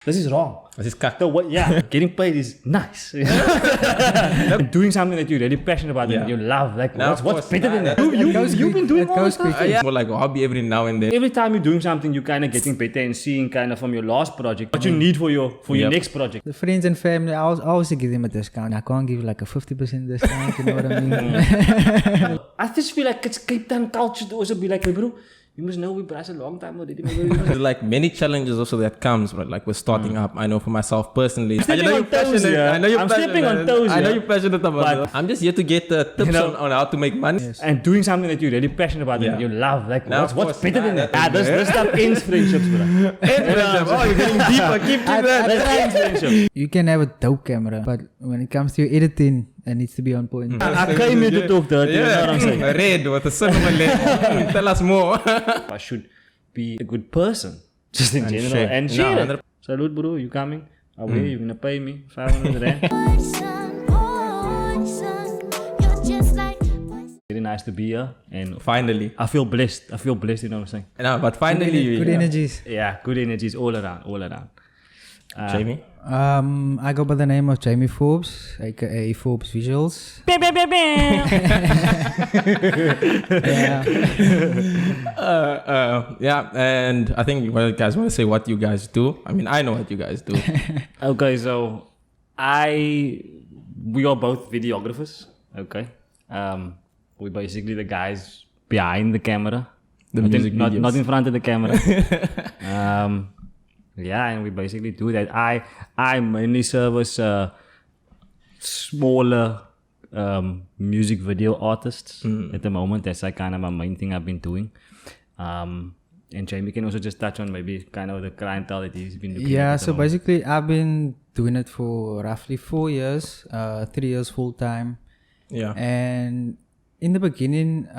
This is wrong. This is kak. So what? Yeah, getting paid is nice. Doing something that you're really passionate about and you love, like what's better than that? You've been doing all this stuff. More like a hobby every now and then. Every time you're doing something, you're kind of getting better and seeing kind of from your last project what you need for your next project. The friends and family, I always give them a discount. I can't give like a 50% discount. You know what I mean? I just feel like it's Cape Town culture to also be like, hey bro, you must know we priced a long time already. There's like many challenges also that comes, right? Like we're starting up. I know for myself personally. I know you're passionate. I'm stepping on toes. I know you're passionate about it. I'm just here to get the tips on how to make money. Yes. And doing something that you're really passionate about and you love. Like what's better than that? This stuff ends friendships, bro. Oh, you're getting deeper. Keep that. That's friendship. You can have a dope camera, but when it comes to your editing, it needs to be on point. I came here to talk dirty. You know what I'm saying? Red with a cinema lens. Tell us more. I should be a good person, just in general, and share it. Salute, bro. You coming? You're gonna pay me 500 rand. Very nice to be here, and finally, I feel blessed. You know what I'm saying? No, but finally, good energies. Yeah, good energies all around. Jamie? I go by the name of Jamie Forbes, aka Forbes Visuals. Yeah, and I think you guys want to say what you guys do. I mean, I know what you guys do. Okay, so we are both videographers. Okay, we're basically the guys behind the camera, not in front of the camera. Yeah, and we basically do that. I mainly service smaller music video artists at the moment. That's like kind of my main thing I've been doing. And Jamie can also just touch on maybe kind of the clientele that he's been doing. Yeah, so basically I've been doing it for roughly 4 years, 3 years full time. Yeah. And in the beginning,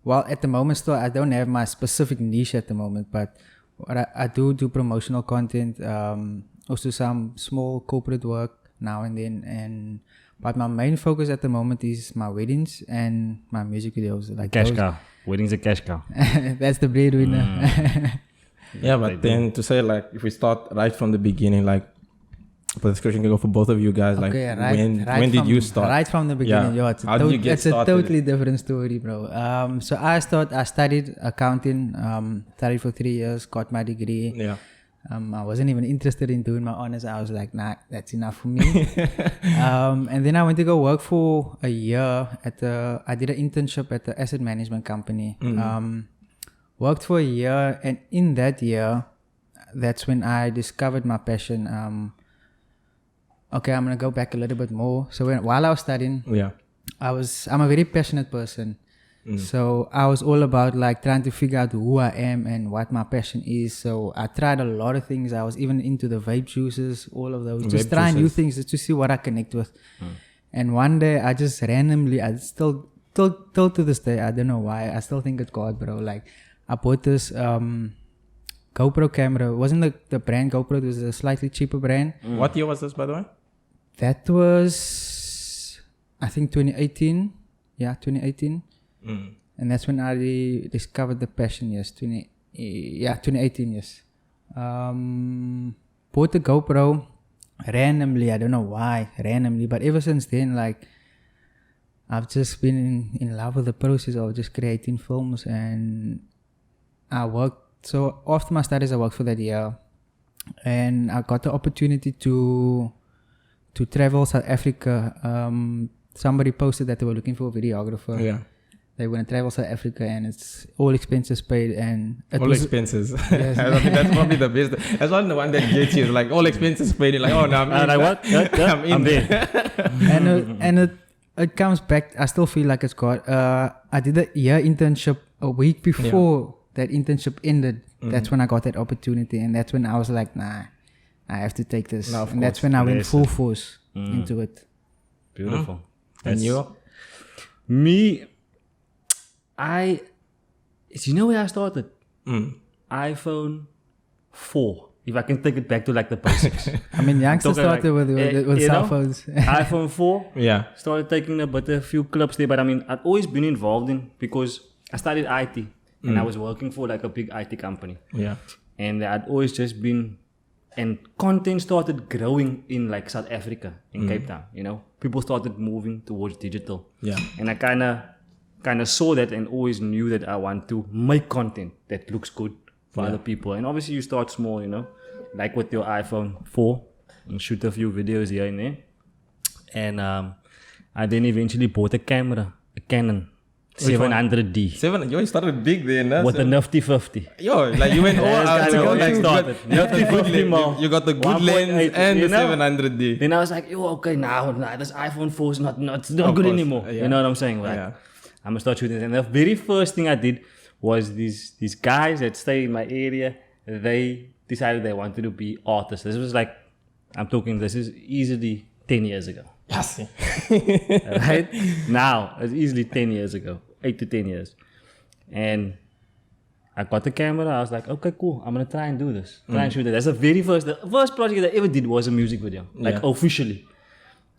well, at the moment still I don't have my specific niche at the moment, but what I do promotional content, also some small corporate work now and then, but my main focus at the moment is my weddings and my music videos. Like cash cow. Weddings are cash cow. That's the breadwinner. Yeah, but then to say like if we start right from the beginning, like for this question can go for both of you guys. Like when did you start? Right from the beginning, yeah. How did you get started? A totally different story, bro. So I studied accounting, studied for 3 years, got my degree. Yeah. I wasn't even interested in doing my honors. I was like, nah, that's enough for me. And then I went to go work for a year I did an internship at the asset management company. Worked for a year, and in that year, that's when I discovered my passion. Okay, I'm gonna go back a little bit more. So while I was studying, I'm a very passionate person. So I was all about like trying to figure out who I am and what my passion is. So I tried a lot of things. I was even into the vape juices, all of those. Just trying new things just to see what I connect with. And one day I just randomly, I still till to this day, I don't know why, I still think it's God, bro. Like I bought this GoPro camera. It wasn't the brand GoPro, it was a slightly cheaper brand. What year was this, by the way? That was, I think 2018. Yeah, 2018. And that's when I discovered the passion, yes. 2018, yes. Bought the GoPro randomly, I don't know why, but ever since then, like, I've just been in love with the process of just creating films, and I worked. So after my studies, I worked for that year, and I got the opportunity to travel South Africa. Somebody posted that they were looking for a videographer. Yeah. They want to travel South Africa, and it's all expenses paid, and all expenses. Yes. I mean, that's probably the best. That's not the one that gets you. Like all expenses paid. You're like, oh no, I'm in. Like what? I'm there. and it comes back. I still feel like it's God. I did a year internship a week before that internship ended. That's when I got that opportunity, and that's when I was like, nah, I have to take this. No, and that's when I went full force into it. Beautiful. And you? Me. You know where I started? iPhone 4. If I can take it back to like the basics. I mean, youngsters started with cell phones. iPhone 4. Yeah. Started taking a few clips there, but I mean, I've always been involved in, because I studied IT and I was working for like a big IT company. Yeah. And I'd always just been, and content started growing in like South Africa, in Cape Town, you know. People started moving towards digital. Yeah. And I kind of saw that and always knew that I want to make content that looks good for other people. And obviously you start small, you know, like with your iPhone 4 and shoot a few videos here and there. And I then eventually bought a camera, a Canon 700D. You started big then, huh? With a Nifty 50. Yo, like you went all out. You got the good lens and the 700D. Then I was like, yo, okay, now this iPhone 4 is not good anymore. You know what I'm saying? Like, I'm gonna start shooting. And the very first thing I did was these guys that stay in my area, they decided they wanted to be artists. This was like, this is easily 10 years ago. Yes. Right? Now, it's easily 10 years ago. 8 to 10 years. And I got the camera. I was like, okay, cool. I'm going to try and do this. Try and shoot it. That's the first project I ever did was a music video. Like officially.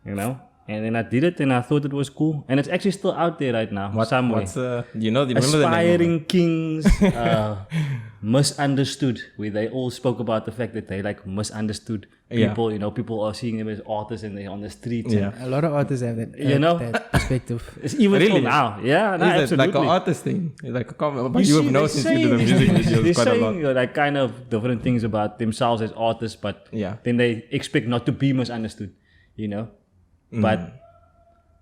You know? And then I did it and I thought it was cool. And it's actually still out there right now. Somewhere. Remember Aspiring the name Kings, Misunderstood, where they all spoke about the fact that they like misunderstood people. You know, people are seeing them as artists and they're on the streets. Yeah. A lot of artists have that, that perspective. It's even Really? till now. Yeah, no, Is it absolutely. like an artist thing? It's like a comment. But You you have see, known since you did the music videos they're quite a saying lot. like kind of different things about themselves as artists, but then they expect not to be misunderstood, you know. But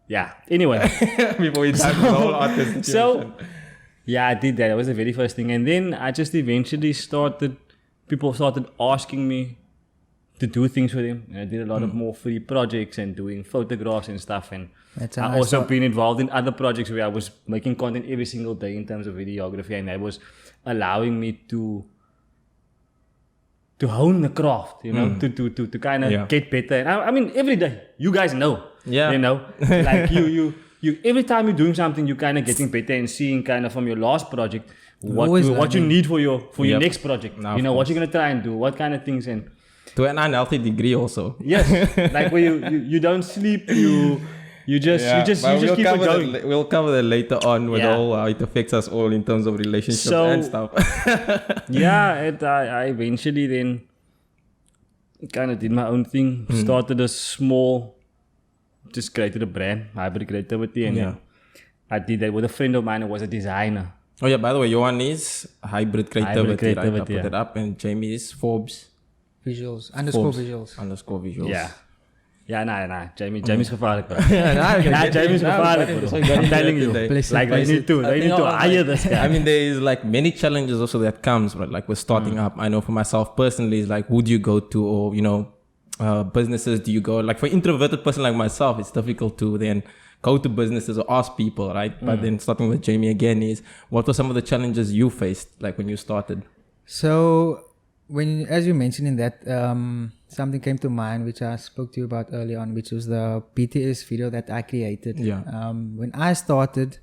yeah, anyway. Before we dive into the whole artist situation. So yeah, I did that. That was the very first thing, and then I just eventually people started asking me to do things with them, and I did a lot of more free projects and doing photographs and stuff. And I also been involved in other projects where I was making content every single day in terms of videography, and that was allowing me to hone the craft, you know, to kind of get better. And I mean, every day, you guys know, you know, like you every time you're doing something, you're kind of getting better and seeing kind of from your last project what you need for your next project. You know, what you're gonna try and do, what kind of things, and to an unhealthy degree also. Yes, like where you don't sleep, you just keep it going. We'll cover that later on with all how it affects us all in terms of relationships and stuff. I eventually then kind of did my own thing. Started a small, just created a brand, Hybrid Creativity, and I did that with a friend of mine who was a designer. Oh yeah, by the way, Johan is Hybrid Creativity, right? I put it up, and Jamie is Forbes. Visuals. _visuals. Yeah. Ja, nee. Jamie's gevaarlijk, bro. Jamie's gevaarlijk, bro. I'm telling you. Like, they need to hire this guy. I mean, there is like many challenges also that comes, right? Like with starting up. I know for myself personally, it's like, who do you go to, or, you know, businesses do you go? Like for an introverted person like myself, it's difficult to then go to businesses or ask people, right? But then starting with Jamie again is, what were some of the challenges you faced, like when you started? So, as you mentioned in that, something came to mind which I spoke to you about earlier on, which was the BTS video that I created. When I started,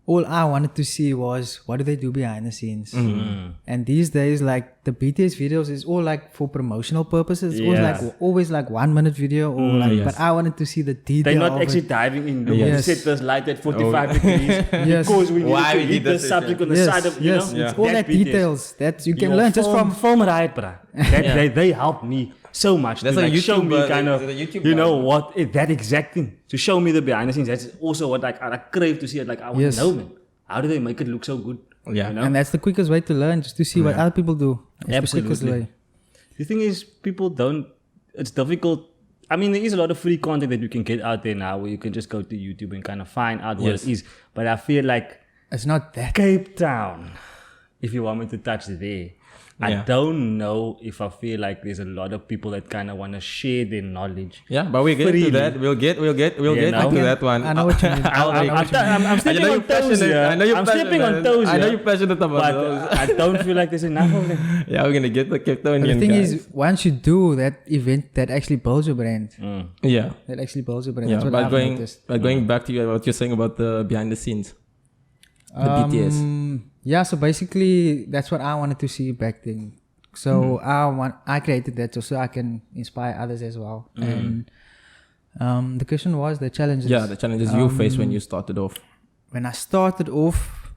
all I wanted to see was what do they do behind the scenes. And these days, like the BTS videos is all like for promotional purposes. It's always like 1 minute video or but I wanted to see the detail. They're not actually diving in. We set this light at 45 degrees because we need to hit the subject on the side of, you know. It's all that details that you can learn just from film right, bruh. They help me so much. That's to a like show me kind of, you know, what that exact thing. To show me the behind the scenes. That's also what like I crave to see it. Like I want to know, man. How do they make it look so good? Yeah. You know? And that's the quickest way to learn, just to see what other people do. That's Absolutely. the quickest way. The thing is, it's difficult. I mean, there is a lot of free content that you can get out there now where you can just go to YouTube and kind of find out what it is. But I feel like it's not that. Cape Town, if you want me to touch there, I don't know if I feel like there's a lot of people that kind of want to share their knowledge. Yeah, but we'll get to that. We'll get into that one. I know what you mean. I'm stepping on toes here. I'm stepping on toes here. I know you're passionate about those. I don't feel like there's enough of them. Yeah, we're going to get the Cape Townian guys. The thing guys. is, once you do that event, that actually builds your brand. Yeah. That actually builds your brand. Yeah, that's what I've noticed. But going back to what you're saying about the behind the scenes. The BTS. Yeah, so basically, that's what I wanted to see back then. So I created that so I can inspire others as well. And the question was the challenges. Yeah, the challenges you faced when you started off. When I started off,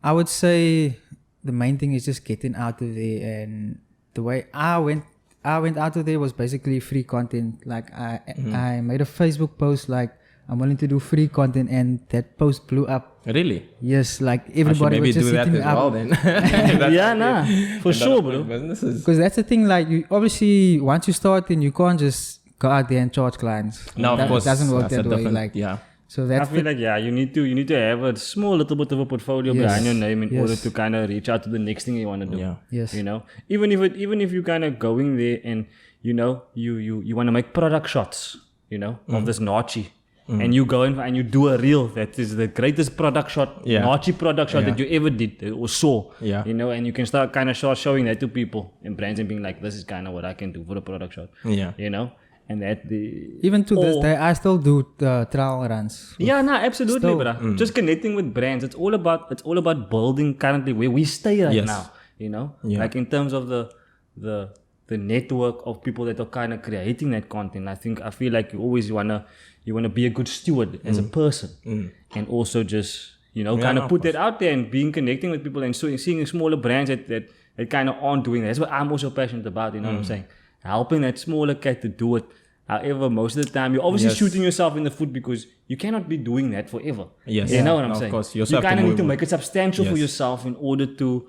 I would say the main thing is just getting out of there. And the way I went out of there was basically free content. Like I made a Facebook post like, I'm willing to do free content, and that post blew up. Really? Yes, like everybody was just maybe do hitting that as well then. Yeah, for sure, bro. Businesses. Because that's the thing, like, you obviously, once you start, then you can't just go out there and charge clients. No, of course. It doesn't work that's that a way. different- Like, yeah. so I that's feel like you need to have a small little bit of a portfolio Yes. behind your name in Yes. order to kind of reach out to the next thing you want to do. Yeah. yes. You know, even if you kind of going there and you know you want to make product shots, you know, of this Nachi. And you go in and you do a reel that is the greatest product shot, Nachi product shot that you ever did or saw. Yeah. You know, and you can start kind of showing that to people and brands and being like, this is kind of what I can do for a product shot. Yeah. You know, and that Even to this day, I still do trial runs. Yeah, no, absolutely, Still. bro. Just connecting with brands. It's all about building currently where we stay right now. You know, like in terms of the network of people that are kind of creating that content. I feel like you always wanna be a good steward as a person, and also just kind of put that out there and connecting with people and seeing smaller brands that kind of aren't doing that. That's what I'm also passionate about. You know what I'm saying? Helping that smaller cat to do it. However, most of the time you're obviously shooting yourself in the foot because you cannot be doing that forever. Yes. You know what I'm No, of saying? course. You kind of need to make it substantial for yourself in order to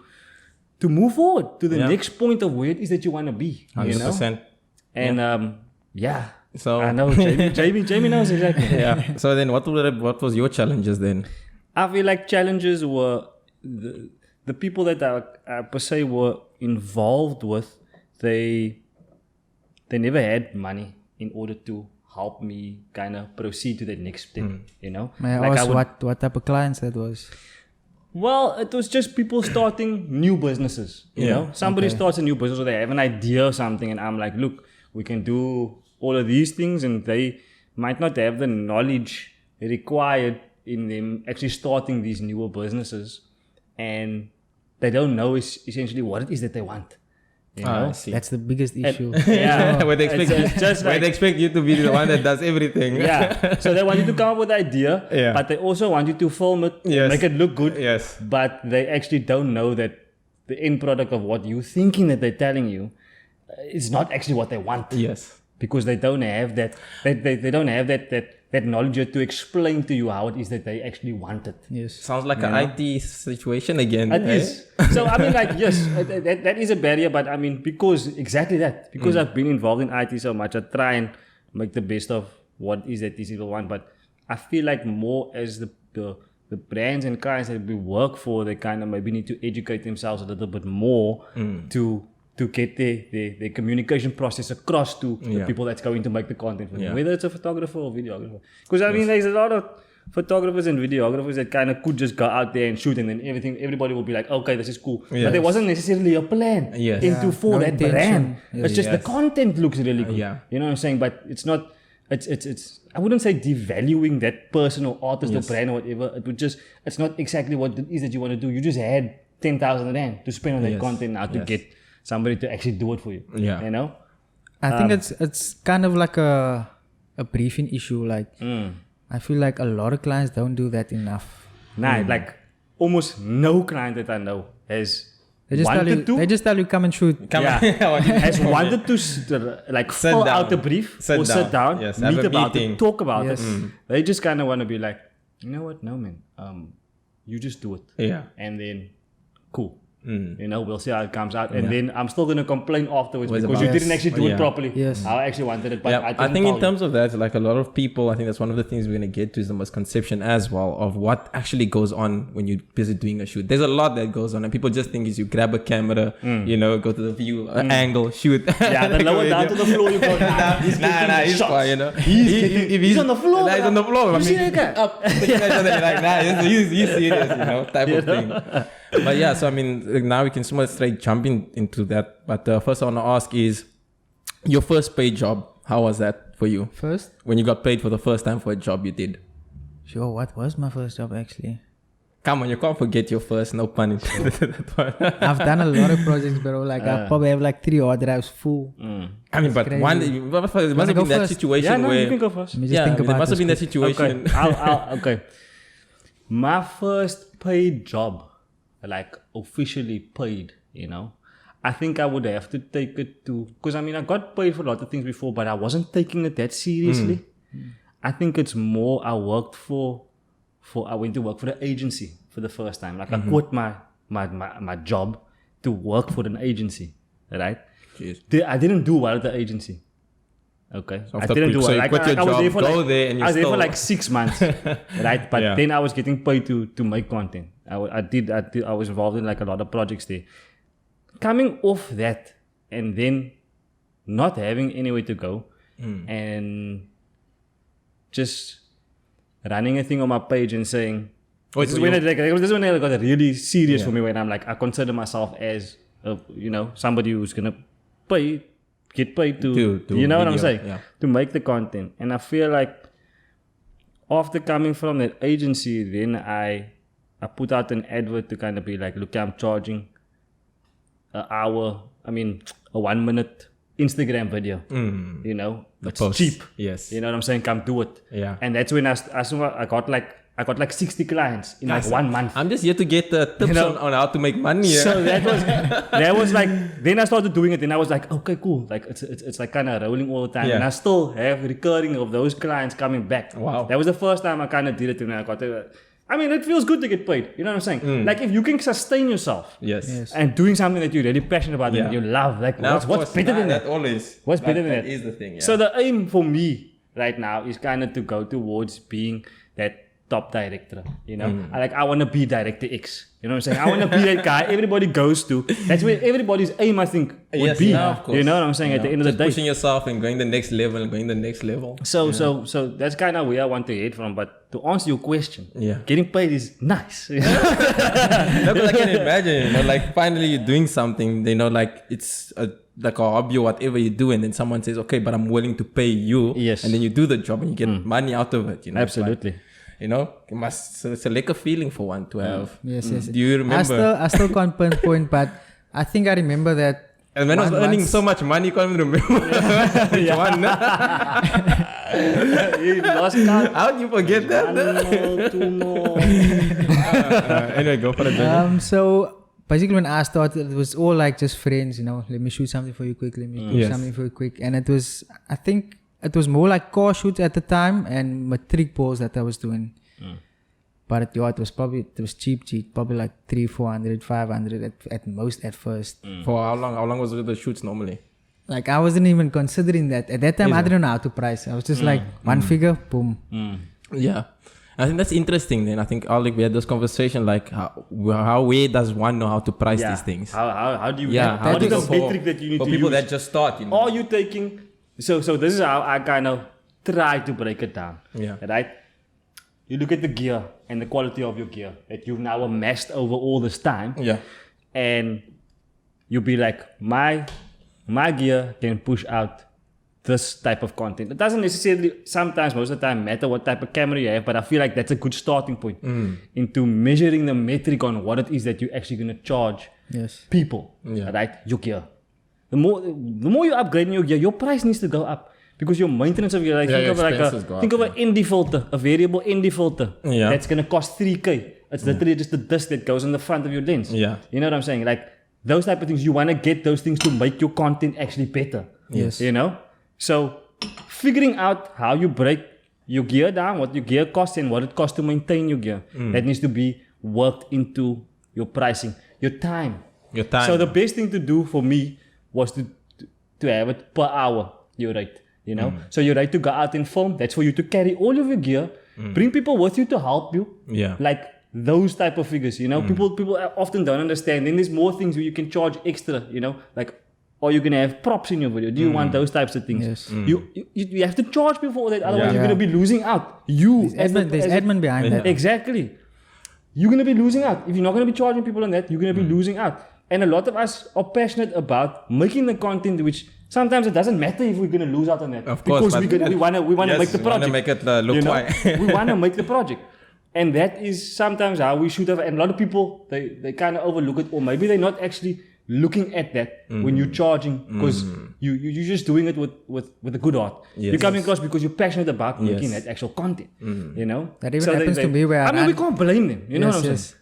move forward to the next point of where it is that you want to be. 100%. And So I know Jamie knows exactly. yeah. So then, what was your challenges then? I feel like challenges were the people that I per se were involved with. They never had money in order to help me kind of proceed to the next step. You know, May I ask what type of clients that was? Well, it was just people starting new businesses. You know, somebody starts a new business or they have an idea or something, and I'm like, look, we can do all of these things, and they might not have the knowledge required in them actually starting these newer businesses, and they don't know essentially what it is that they want. You know? I see. That's the biggest issue. Yeah, Where they expect, it's just where like, they expect you to be the one that does everything. yeah. So they want you to come up with the idea, Yeah. but they also want you to film it, Yes. make it look good. Yes. But they actually don't know that the end product of what you're thinking that they're telling you is not actually what they want. Yes. Because they don't have that. They don't have that knowledge yet to explain to you how it is that they actually want it. Yes. Sounds like an IT situation again. It eh? is. So I mean, like, yes, that is a barrier. But I mean, because I've been involved in IT so much, I try and make the best of what is that these people want. But I feel like more as the brands and clients that we work for, they kind of maybe need to educate themselves a little bit more to get their communication process across to the people that's going to make the content for them, whether it's a photographer or videographer. Because I mean, there's a lot of photographers and videographers that kind of could just go out there and shoot, and then everybody will be like, okay, this is cool. Yes. But there wasn't necessarily a plan for no that intention. brand. Yes. It's just the content looks really good. Yeah. You know what I'm saying? But it's not. It's I wouldn't say devaluing that person or artist or brand or whatever. It would just, it's not exactly what it is that you want to do. You just had 10,000 rand to spend on that content now to get somebody to actually do it for you. Yeah. You know? I think it's kind of like a briefing issue. Like I feel like a lot of clients don't do that enough. Nah, like almost no client that I know has They just tell you come and shoot. has wanted to like Sit fill down. out the brief or sit down, Yes, have meet a about meeting. it, talk about Yes. it. They just kind of want to be like, you know what? No, man. You just do it. Yeah. And then, cool. You know, we'll see how it comes out. And then I'm still going to complain afterwards Was because about- you didn't actually do Yeah. it properly. Yes. How I actually wanted it, but Yeah, I think in terms of that, like a lot of people, I think that's one of the things we're going to get to is the misconception as well of what actually goes on when you're busy doing a shoot. There's a lot that goes on, and people just think is you grab a camera, you know, go to the view angle, shoot. Yeah, then lower down to the floor, you go, he's getting he's shots. fine, you know. He's on the floor. He's on the floor. You I see mean, that guy? up. Like, he's serious, you know, type of thing. But yeah, so I mean, like, now we can straight jump into that. But first I want to ask is, your first paid job, how was that for you? First? When you got paid for the first time for a job you did? Sure, what was my first job actually? Come on, you can't forget your first, no pun intended. I've done a lot of projects, bro. Like I probably have like 3 hard drives full. I mean, but crazy. one day, there must have been go that first? situation Yeah, no, where... you can go first. Let me just Yeah, think there about must have been that this. situation. Okay. Okay. My first paid job. like officially paid, I think I would have to take it to, because I mean, I got paid for a lot of things before, but I wasn't taking it that seriously. I think it's more, I went to work for the agency for the first time. Like I quit my job to work for an agency, right? Jeez. I didn't do well at the agency. Okay. So I didn't do well. So you like, quit your I was job, there for go like, there and you I was there still... for like 6 months, right? But then I was getting paid to make content. I was involved in like a lot of projects there. Coming off that and then not having anywhere to go and just running a thing on my page and saying, this is when it got really serious for me, when I'm like, I consider myself as, somebody who's going to get paid to you know what I'm saying? Yeah. To make the content. And I feel like after coming from that agency, then I put out an advert to kind of be like, look, I'm charging a 1 minute Instagram video. It's post. cheap. Yes. You know what I'm saying? Come do it. Yeah. And that's when I got like 60 clients in like 1 month. I'm just here to get tips on how to make money. Yeah. So that was like, then I started doing it and I was like, okay, cool. Like it's like kind of rolling all the time. Yeah. And I still have recurring of those clients coming back. Wow. That was the first time I kind of did it and I got it. I mean, it feels good to get paid. You know what I'm saying? Like if you can sustain yourself. Yes. And doing something that you're really passionate about and you love. Like what's better than that? Always. What's better than that? That is the thing. Yeah. So the aim for me right now is kind of to go towards being that top director, I want to be director X, you know what I'm saying? I want to be that guy everybody goes to. That's where everybody's aim, I think, would be. Yeah, of course. You know what I'm saying? At the end of the day, pushing yourself and going the next level. So that's kind of where I want to head from. But to answer your question, getting paid is nice. No, but I can imagine, like finally you're doing something, like it's like a hobby or whatever you do, and then someone says, okay, but I'm willing to pay you. Yes. And then you do the job and you get money out of it. Absolutely. It's a lekker feeling for one to have. Yes. Do you remember? I still can't pinpoint, but I think I remember that. And when I was earning so much money, you can't even remember which one. You lost count. How do you forget that? Anyway, go for it. So basically, when I started, it was all like just friends. Let me shoot something for you quick. Let me shoot something for you quick. And it was, I think, it was more like car shoots at the time and matric balls that I was doing. But it was cheap, probably like 300, 400, 500 at most at first. For how long? How long was the shoots normally? Like I wasn't even considering that. At that time, I didn't know how to price. I was just like one figure, boom. Yeah. I think that's interesting. Then I think Alrick, we had this conversation like where does one know how to price these things? How do you? How what is do the metric that you need for to people use? that just start? Are you taking? So this is how I kind of try to break it down. Yeah. Right. You look at the gear and the quality of your gear that you've now amassed over all this time. Yeah. And you'll be like, my gear can push out this type of content. It doesn't necessarily, sometimes, most of the time, matter what type of camera you have, but I feel like that's a good starting point into measuring the metric on what it is that you're actually going to charge people, right? Your gear. The more you upgrade in your gear, your price needs to go up. Because your maintenance of your, like, think of an ND filter, a variable ND filter. Yeah. That's going to cost 3K. It's literally just the disc that goes in the front of your lens. Yeah. You know what I'm saying? Like, those type of things, you want to get those things to make your content actually better. Yes. So, figuring out how you break your gear down, what your gear costs and what it costs to maintain your gear, that needs to be worked into your pricing. Your time. So, the best thing to do for me was to have it per hour, your rate. So you're right to go out and film. That's for you to carry all of your gear. Bring people with you to help you. Yeah. Like those type of figures, People often don't understand. Then there's more things where you can charge extra, Like, are you going to have props in your video? Do you want those types of things? Yes. You have to charge people for that. Otherwise, you're going to be losing out. There's admin behind that. Exactly. You're going to be losing out. If you're not going to be charging people on that, you're going to be losing out. And a lot of us are passionate about making the content which sometimes it doesn't matter if we're going to lose out on that. Of course, because we want to make the project. We want to make it look quiet. We want to make the project. And that is sometimes how we should have. And a lot of people, they kind of overlook it. Or maybe they're not actually looking at that when you're charging. Because you're just doing it with a good heart. Yes. You're coming across because you're passionate about making that actual content. That even happens to me where we can't blame them. You know what I'm saying?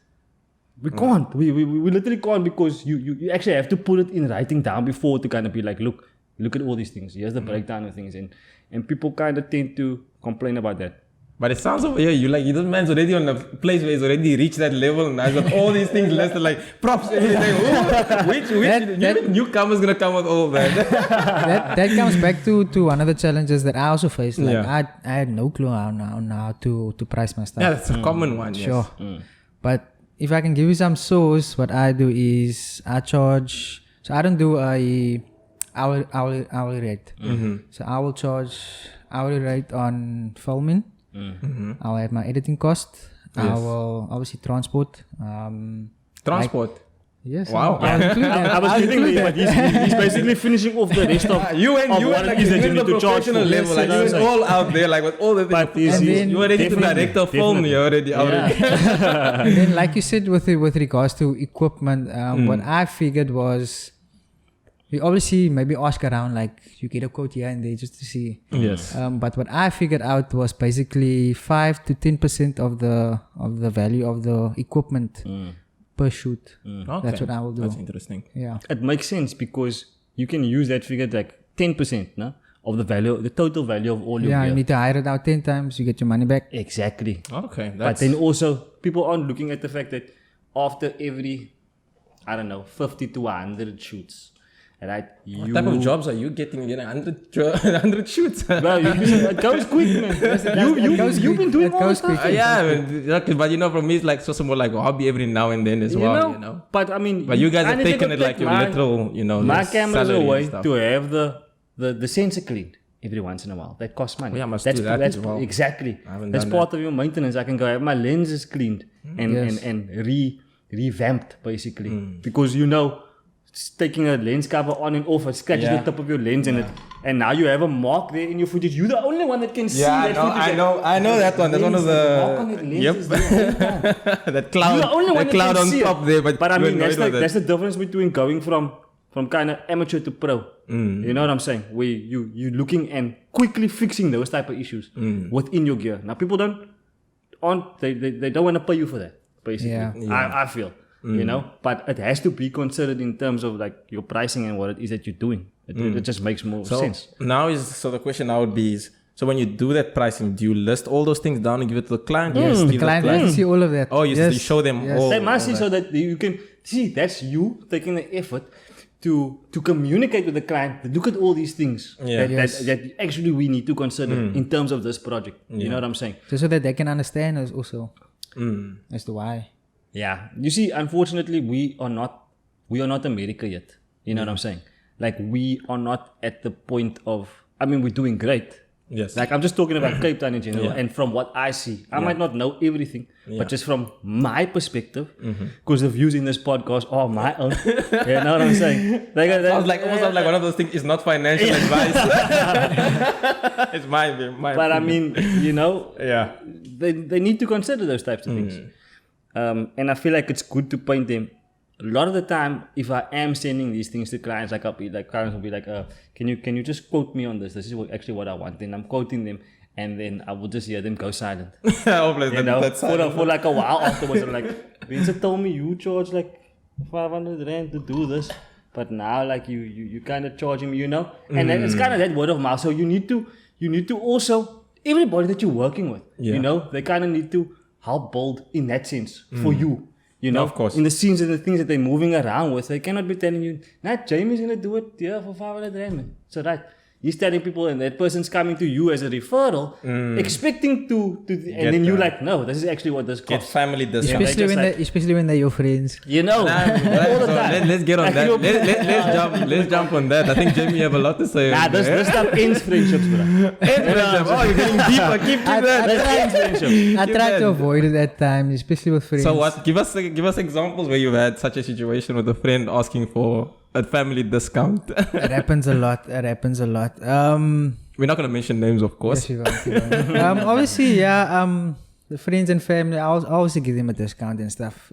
We can't. We literally can't, because you actually have to put it in writing down before to kind of be like, look at all these things. Here's the breakdown of things. And people kind of tend to complain about that. But it sounds over here, this man's already on a place where he's already reached that level and I've got all these things listed, like props, everything. Which newcomer's gonna come with all that? that comes back to one of the challenges that I also faced. Like I had no clue how to price my stuff. Yeah, that's a common one. Sure. Yes. But if I can give you some source, what I do is I charge. So I don't do a hourly rate. So I will charge hourly rate on filming. I'll have my editing cost. I will obviously transport. Transport? Yes. Wow. I was thinking that, but he's basically finishing off the rest of you what like, it is that you need to charge for. Level, like, you all out there, like with all the things. You're already to direct a film, you're already out. And then, like you said, with regards to equipment, what I figured was, we obviously maybe ask around, like you get a quote here and there just to see. Yes. But what I figured out was basically 5 to 10% of the value of the equipment per shoot. Okay. That's what I will do. That's interesting. Yeah. It makes sense, because you can use that figure like 10%, no? Of the value, the total value of all your gear. You need to hire it out 10 times, you get your money back. Exactly. Okay. But then also, people aren't looking at the fact that after every, 50 to 100 shoots, right? What type of jobs are you getting? 100 shoots? Well, it goes quick, man. You've been doing all this stuff. But for me, it's like so more like a hobby every now and then as well. But But you guys have taken it like your literal, My camera's a way to have the sensor cleaned every once in a while. That costs money. Yeah, I must do that as well. Exactly. That's part of your maintenance. I can go have my lenses cleaned and revamped, basically. Because taking a lens cover on and off, it scratches the tip of your lens and now you have a mark there in your footage. You're the only one that can see that footage. I know that one. That's one of the mark on that lens is there. that cloud. You're the only one that cloud on top there. But I mean, that's the difference between going from kind of amateur to pro. You know what I'm saying? Where you looking and quickly fixing those type of issues within your gear. Now people don't want to pay you for that, basically. I feel. But it has to be considered in terms of like your pricing and what it is that you're doing. It just makes more sense. So the question now would be is, so when you do that pricing, do you list all those things down and give it to the client? Yes, the client has to see all of that. Oh, you show them all. They must see, so that you can see that's you taking the effort to communicate with the client. Look at all these things that actually we need to consider in terms of this project. You know what I'm saying? So that they can understand us also as to why. Yeah. You see, unfortunately, we are not America yet. You know what I'm saying? Like, we are not at the point of, we're doing great. Yes. Like, I'm just talking about Cape Town in general. And from what I see, I might not know everything, but just from my perspective, because the views in this podcast are my own. You know what I'm saying? Sounds like one of those things. It's not financial advice. It's my. But they need to consider those types of things. And I feel like it's good to point them. A lot of the time, if I am sending these things to clients, clients will be like, can you just quote me on this? This is actually what I want. And I'm quoting them, and then I will just hear them go silent. For like a while afterwards, I'm like, Vincent told me you charge like 500 rand to do this, but now like you kind of charging me, and then it's kind of that word of mouth. So you need to also, everybody that you're working with, they kind of need to help build in that sense for you. Of course. In the scenes and the things that they're moving around with, they cannot be telling you, Jamie's going to do it for 500 rand, man. So he's telling people, and that person's coming to you as a referral, expecting to and then you're like, no, this is actually what this costs. Get family discount. Especially when they're your friends. All the time. Let's get on that. Let's jump on that. I think Jamie have a lot to say. This stuff ends friendships, bro. Oh, you're getting deeper. Keep that. I try to avoid it at times, especially with friends. So what? Give us examples where you've had such a situation with a friend asking for a family discount. It happens a lot. We're not going to mention names, of course. Yes, we won't. Obviously, the friends and family, I always give them a discount and stuff.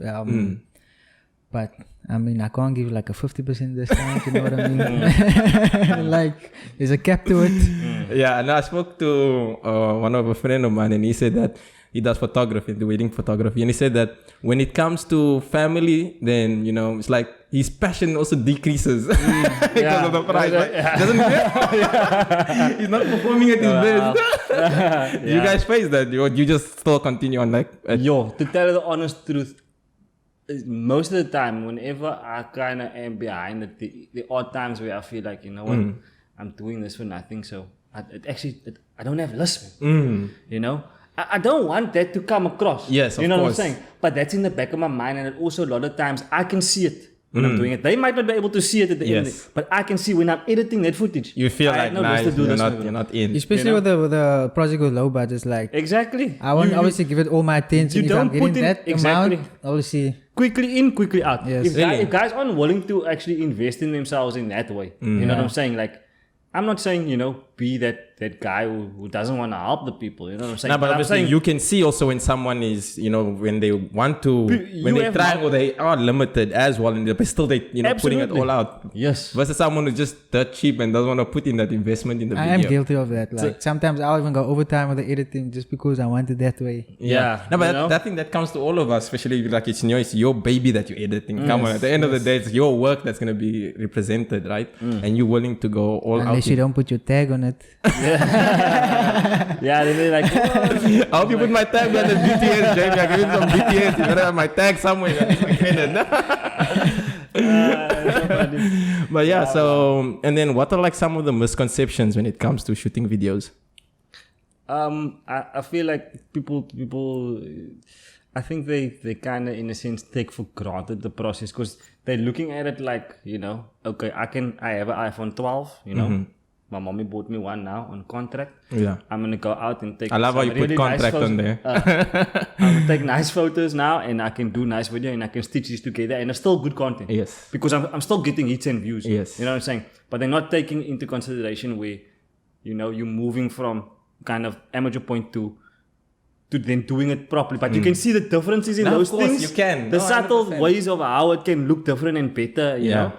But I can't give like a 50% discount. You know what I mean? Like, there's a cap to it. Yeah, and I spoke to one of a friend of mine, and he said that he does photography, the wedding photography, and he said that when it comes to family, then it's like his passion also decreases because of the price. Like, doesn't he? He's not performing at his best. You guys face that? You just still continue on like? To tell the honest truth, most of the time, whenever I kind of am behind it, the odd times where I feel like, you know what, I'm doing this for nothing. So I don't have listening. You know, I don't want that to come across. Yes, of you know course. what I'm saying. But that's in the back of my mind, and also a lot of times I can see it when I'm doing it. They might not be able to see it at the end, but I can see when I'm editing that footage. You feel like you're not in. Especially with the project with low budgets, like exactly. I want obviously give it all my attention. You if I'm don't getting put in that exactly. amount, obviously. Quickly in, quickly out. Yes. If guys aren't willing to actually invest in themselves in that way, you know what I'm saying? Like, I'm not saying, be that guy who doesn't want to help the people, you know what I'm saying? No, but obviously I'm saying, you can see also when someone is, when they want to, when they try or they are limited as well, and but still they, putting it all out. Yes. Versus someone who's just that cheap and doesn't want to put in that investment in the video. I am guilty of that. Like sometimes I'll even go overtime with the editing just because I want it that way. Yeah. No, but that thing that comes to all of us, especially like it's your baby that you're editing. Come on, at the end of the day, it's your work that's going to be represented, right? And you're willing to go all out. Unless you don't put your tag on it. Yeah, then they're like, I hope you put my tag on the BTS, Jamie. I give you some BTS. You better have my tag somewhere. But yeah, so, and then what are like some of the misconceptions when it comes to shooting videos? I feel like people, I think they kind of, in a sense, take for granted the process because they're looking at it like, okay, I have an iPhone 12, My mommy bought me one now on contract. Yeah. I'm going to go out and take I love how you put contract on there. I'm going to take nice photos now and I can do nice video and I can stitch this together and it's still good content. Yes. Because I'm still getting hits and views. Yes. You know what I'm saying? But they're not taking into consideration where, you're moving from kind of amateur point to then doing it properly. But you can see the differences in those of course, things. you can. The subtle ways of how it can look different and better, you know.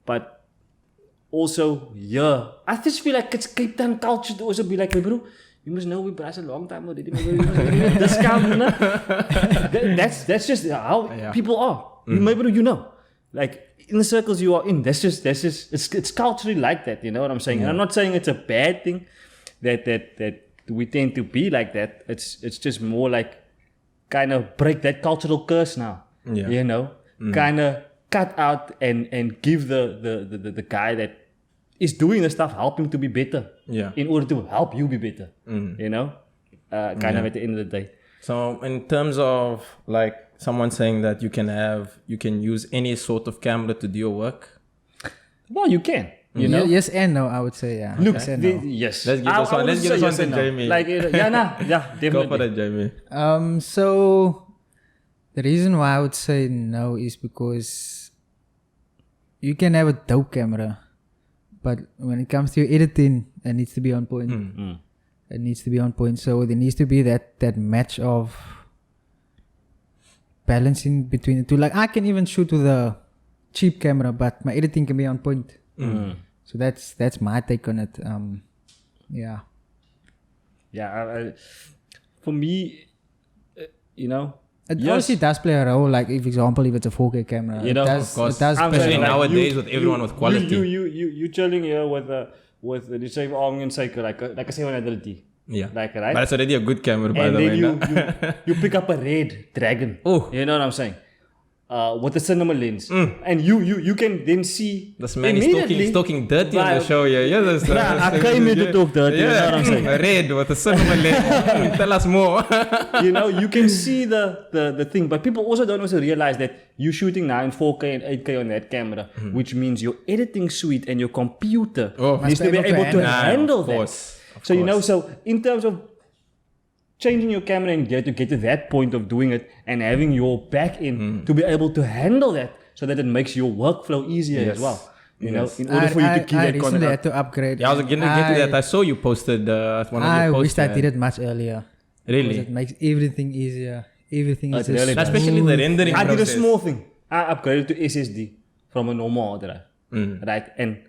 But also, I just feel like it's Cape Town culture to also be like, hey bro, you must know we brass a long time already. Discount, you know? That's just how people are. Maybe like in the circles you are in, that's just it's culturally like that. You know what I'm saying? And I'm not saying it's a bad thing that we tend to be like that. It's just more like kind of break that cultural curse now. Yeah. You know, kind of cut out and give the guy that is doing the stuff, help him to be better. Yeah. In order to help you be better. You know? Kind of at the end of the day. So in terms of like someone saying that you can use any sort of camera to do your work. Well, you can. You know? Yes and no, I would say, yeah. Look, yes and no. yes. Let's give this one to Jamie. Like, definitely. Go for that, Jamie. So the reason why I would say no is because you can have a dope camera, but when it comes to your editing, it needs to be on point. It needs to be on point. So there needs to be that match of balancing between the two. Like I can even shoot with a cheap camera, but my editing can be on point. So that's my take on it. Yeah. For me, it obviously does play a role. Like, if example, if it's a 4K camera, of course. It does Especially play a role. nowadays with everyone with quality. You chilling here with the same arm and cycle like a 730. Yeah. Like, right? But that's already a good camera, by and the way. then you pick up a red dragon. Oh. You know what I'm saying? With a cinema lens. And you can then see this man is talking dirty on the show. I came here to talk dirty. You know what I'm saying? Red with a cinema lens. Tell us more. You can see the thing. But people also don't also realize that you're shooting now in 4K and 8K on that camera, which means your editing suite and your computer needs to be able to handle that. So, so in terms of changing your camera and to get to that point of doing it and having your back end to be able to handle that so that it makes your workflow easier as well. You know, in order for you to keep that content. I recently had to upgrade. Yeah, I was going to get to that. I saw you posted one of your posts. I wish I did it much earlier. Really? It makes everything easier. Everything is really especially the rendering I process. did a small thing. I upgraded to SSD from a normal hard drive. Right? And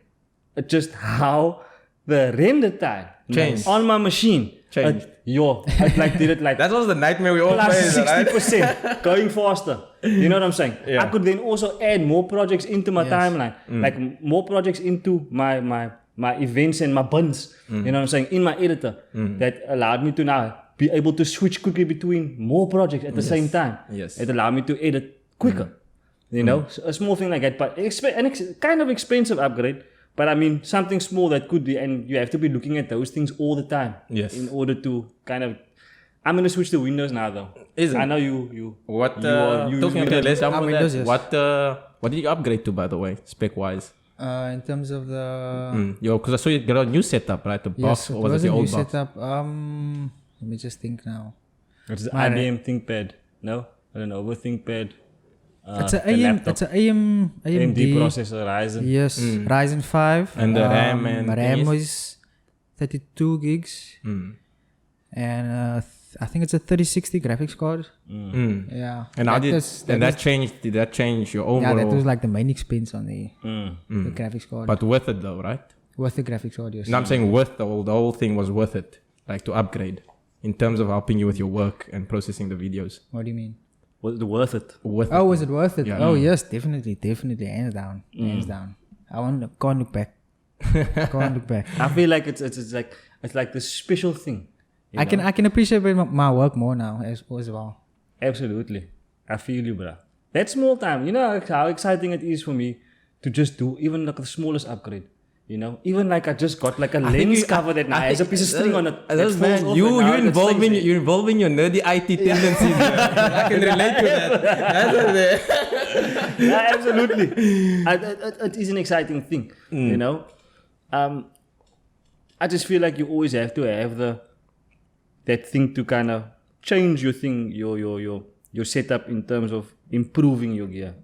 just how the render time Changed. on my machine Changed. It like did it like That was the nightmare we all plus faced, right? 60% going faster. You know what I'm saying? Yeah. I could then also add more projects into my timeline, like more projects into my events and my buns. You know what I'm saying? In my editor, that allowed me to now be able to switch quickly between more projects at the same time. Yes. It allowed me to edit quicker. You know, so a small thing like that, but kind of expensive upgrade. But I mean, something small that could be, and you have to be looking at those things all the time. Yes. In order to kind of, I'm gonna switch to Windows now though. Is it? I know you. What you are using talking about Windows. let's jump on Windows, that. yes. What did you upgrade to, by the way, spec wise? In terms of the Because I saw you got a new setup, right? The box, yes, it or was was it a the new old box? setup. Let me just think now. It's the My- IBM ThinkPad. No, I don't know. Over ThinkPad. It's a the AM. laptop. It's a AMD AMD processor, Ryzen. Yes, Ryzen 5. And the RAM and RAM thingies? was 32 gigs, and I think it's a 3060 graphics card. Yeah. And how that changed? Did that change your overall? Yeah, that was like the main expense on the graphics card. But worth it though, right? Worth the graphics card, yes. No, I'm saying worth the whole thing was worth it, like to upgrade in terms of helping you with your work and processing the videos. What do you mean? Was it worth it? Worth Oh, it. was it worth it? Yeah. Oh, yes, definitely, hands down, hands down. Can't look back. Can't look back. I feel like it's like this special thing. you I know? can appreciate my work more now as well. Absolutely. I feel you, bro. That small time, you know how exciting it is for me to just do even like the smallest upgrade. You know, even like I just got like a lens cover that now has a piece of string on it. that That's falls man, off you and now it involving stays there. you're involving your nerdy IT tendencies. I can relate to that. That's what it is. Yeah, absolutely. It is an exciting thing, you know. I just feel like you always have to have that thing to kind of change your thing, your setup in terms of improving your gear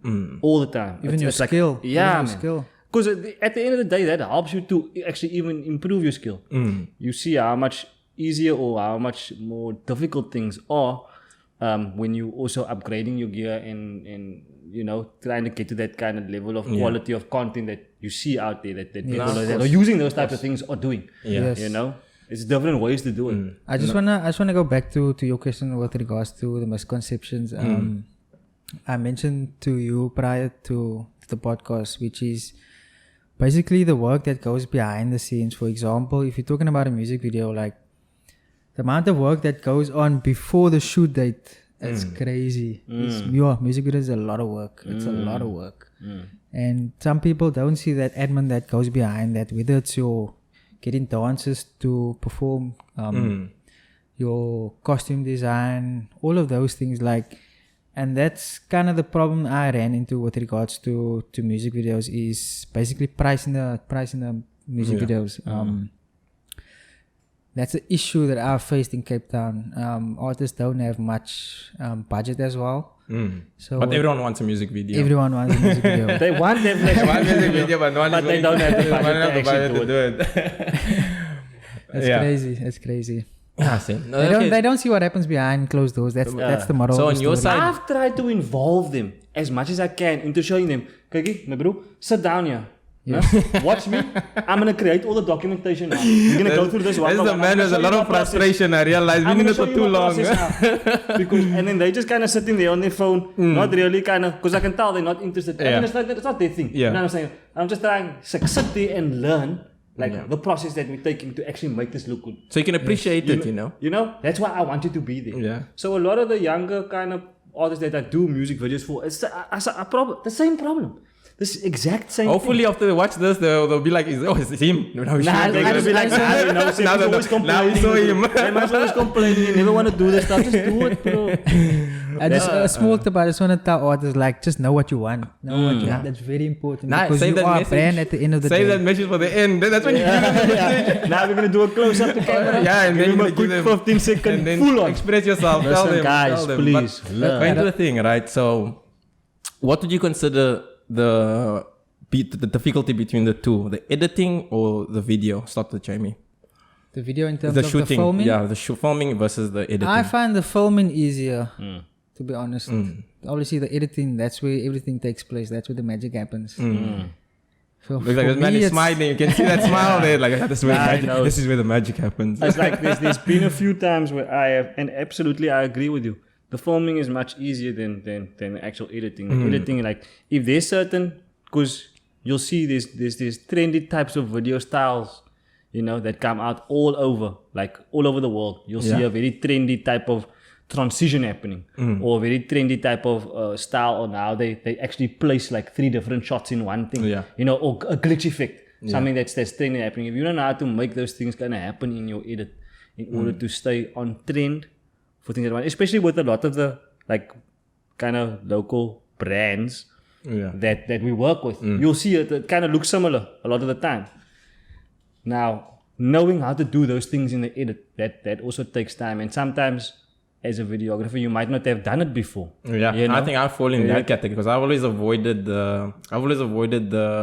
all the time. Even your like- skill. yeah, Even your man. skill. Because at the end of the day, that helps you to actually even improve your skill. You see how much easier or how much more difficult things are when you also upgrading your gear and you know trying to get to that kind of level of quality of content that you see out there that people that are using those types of things are doing. Yes. You know, it's different ways to do it. I just wanna go back to your question with regards to the misconceptions. I mentioned to you prior to the podcast, which is basically the work that goes behind the scenes. For example, if you're talking about a music video, like the amount of work that goes on before the shoot date, it's crazy. Music video is a lot of work. It's a lot of work. And some people don't see that admin that goes behind that, whether it's your getting dancers to perform, your costume design, all of those things, like. And that's kind of the problem I ran into with regards to music videos, is basically pricing the music videos. That's an issue that I've faced in Cape Town. Artists don't have much budget as well. So But everyone wants a music video. everyone wants a music video. They want that flexibility, One music video, but no one but is they willing- don't have the one budget have to the actually budget do it. It's Yeah. crazy. It's crazy. Yeah, same. No, They okay. don't see what happens behind closed doors. That's the moral. So of the on your story. side- I've tried to involve them as much as I can into showing them, Kiki, my bro, sit down here. Yeah. Watch me. I'm gonna create all the documentation now. We're gonna go through this one. This by is the one. man I'm with a gonna lot show of you my process. frustration. I realize we've I'm been gonna in it show for you too my long. process now. And then they just kind of sitting there on their phone, not really kind of, because I can tell they're not interested. I Yeah. mean, it's not their thing. Yeah. You know what I'm saying? I'm just trying to sit there and learn the process that we're taking to actually make this look good. So you can appreciate it, you know. You know, that's why I want you to be there. Yeah. So a lot of the younger kind of artists that I do music videos for, it's a problem. The same problem. This exact same. Hopefully, after they watch this, they'll be like, it's him. No, we Nah, shouldn't they're do gonna this. be like, nah, you know, Now he's that- always now we complaining. saw him. They must always complaining. You never want to do this stuff. Just do it, bro. A small tip, I just want to tell artists, like, just know what you want. Know what you want. That's very important. Nah, because save you that are a message. brand at the end of the Save day. that message for the end. That's when you give them the message. Now we're gonna do a close up to camera. Yeah, and give then them you a quick give them 15 second and then full on. express yourself. Tell Listen, them, guys, tell them. please, But learn. going to the thing, right? So, what would you consider the difficulty between the two, the editing or the video? Start with Jamie. The video in terms The of shooting, the filming. yeah, the filming versus the editing. I find the filming easier, to be honest. Obviously, the editing, that's where everything takes place. That's where the magic happens. So Looks like for this man me, is it's- smiling. You can see that smile there. Like this is where the I magic, know. this is where the magic happens. It's like there's been a few times where I have, and absolutely I agree with you. The filming is much easier than the actual editing. The editing, like if there's certain, because you'll see there's trendy types of video styles, you know, that come out all over the world. You'll see a very trendy type of transition happening, or a very trendy type of style, or now they actually place like 3 different shots in one thing, you know, or a glitch effect, something that's trendy happening. If you don't know how to make those things kind of happen in your edit in order to stay on trend for things that want, especially with a lot of the like kind of local brands that we work with, you'll see it kind of looks similar a lot of the time. Now, knowing how to do those things in the edit, that also takes time, and sometimes as a videographer, you might not have done it before. Yeah, you know? I think I fall in that category because I've always avoided the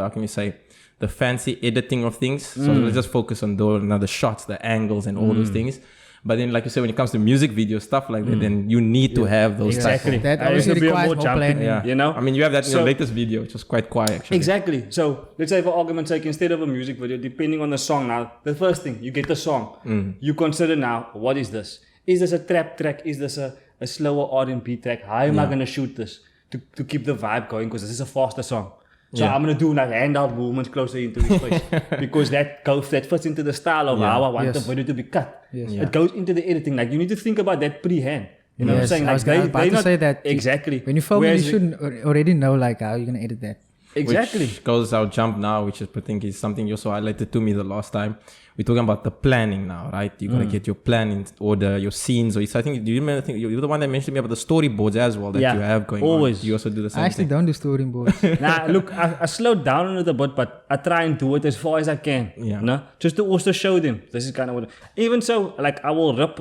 how can you say, the fancy editing of things. So let's just focus on the shots, the angles, and all those things. But then, like you said, when it comes to music video stuff like that, then you need to have those Exactly. That I used obviously to be a requires more more jumping, planning. you know? I mean, you have that in So- your latest video, which was quite quiet actually. Exactly. So let's say for argument's sake, instead of a music video, depending on the song now, the first thing, you get the song. You consider now, what is this? Is this a trap track? Is this a slower R&B track? How am I going to shoot this to keep the vibe going? Because this is a faster song. So I'm going to do like handout movements closer into his face because that fits into the style of how I want the video to be cut. Yes. It goes into the editing. Like you need to think about that pre-hand. You know what I'm Yes, saying? I Like was about to not, say that exactly. When you film it, you Whereas- should already know like how you're gonna edit that. Exactly. Which goes our jump now, which is, I think is something you also highlighted to me the last time. We're talking about the planning now, right? You gotta get your plan in order, your scenes. Or I think do you remember? I think you're the one that mentioned to me about the storyboards as well that you have going always. on. You also do the same I actually thing. don't do storyboards. Nah, look, I slowed down on it a bit, but I try and do it as far as I can. Yeah. No? Just to also show them. This is kind of what. Even so, like I will rip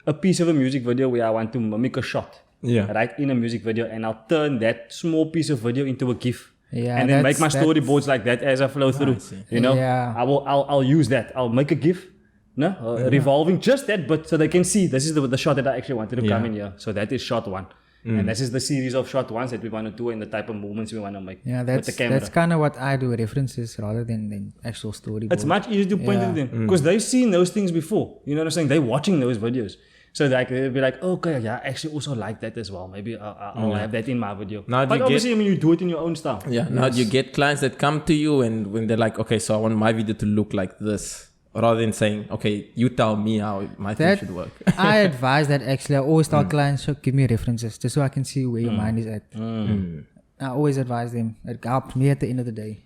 a piece of a music video where I want to mimic a shot. Yeah. Right in a music video, and I'll turn that small piece of video into a GIF. Yeah, and then make my that's- storyboards like that as I flow through. see. You know, Yeah. I'll use that. I'll make a GIF, revolving just that bit, so they can see this is the shot that I actually wanted to come in here. So that is shot 1, and this is the series of shot 1s that we want to do and the type of movements we want to make Yeah, with the camera. that's kind of what I do, references rather than actual storyboard. It's much easier to point to them because they've seen those things before. You know what I'm saying? They're watching those videos. So like they'll be like, okay, yeah, I actually also like that as well. Maybe I'll have that in my video. Now, do but you obviously, I mean, you do it in your own style. Yeah. Now you get clients that come to you and when they're like, okay, so I want my video to look like this, rather than saying, okay, you tell me how my thing That- should work. I advise that actually. I always tell clients, so give me references just so I can see where your mind is at. I always advise them. It helps me at the end of the day.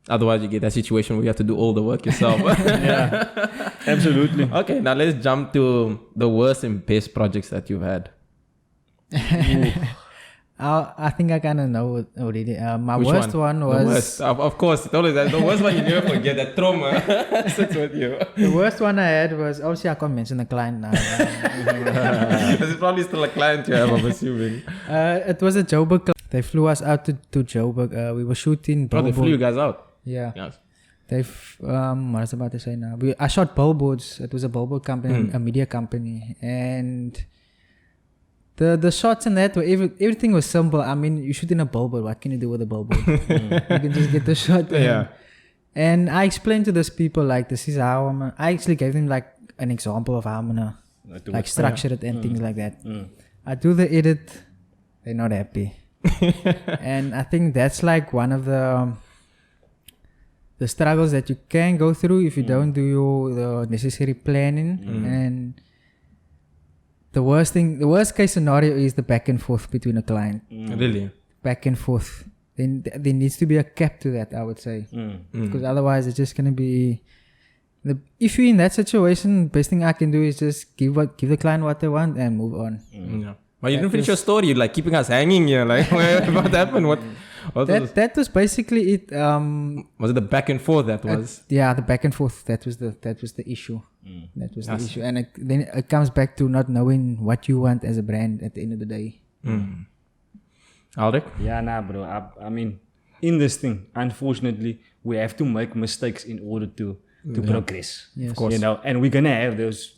Otherwise, you get that situation where you have to do all the work yourself. Yeah, absolutely. Okay, now let's jump to the worst and best projects that you've had. I think I kind of know it already. My Which worst one The was worst. Of course, it's always that. The worst one you never forget. That trauma sits with you. the worst one I had was obviously I can't mention the client now. This is probably still a client you have, I'm assuming. It was a Joburg. They flew us out to Joburg. We were shooting. Oh, they flew you guys out. Yeah. Yes. What was I about to say now? I shot billboards. It was a billboard company, a media company, and the shots in that were everything was simple. I mean, you shoot in a billboard. What can you do with a billboard? You can just get the shot. Yeah. And I explained to those people like, this is how I actually gave them like an example of how I'm gonna like structure it and things like that. I do the edit. They're not happy, and I think that's like one of the struggles that you can go through if you don't do the necessary planning. And the worst case scenario is the back and forth between a client. Really? Back and forth. Then there needs to be a cap to that, I would say, because otherwise it's just gonna be. If you're in that situation, best thing I can do is just give the client what they want and move on. Yeah. But you didn't finish your story. You're like keeping us hanging here. Like, what happened? What was That was basically it. was it the back and forth that was? Yeah, the back and forth. That was the issue. That was the issue, and then it comes back to not knowing what you want as a brand at the end of the day. Alrick? Yeah, nah, bro. I mean, in this thing, unfortunately, we have to make mistakes in order to progress. Yes. Of course. You know, and we're gonna have those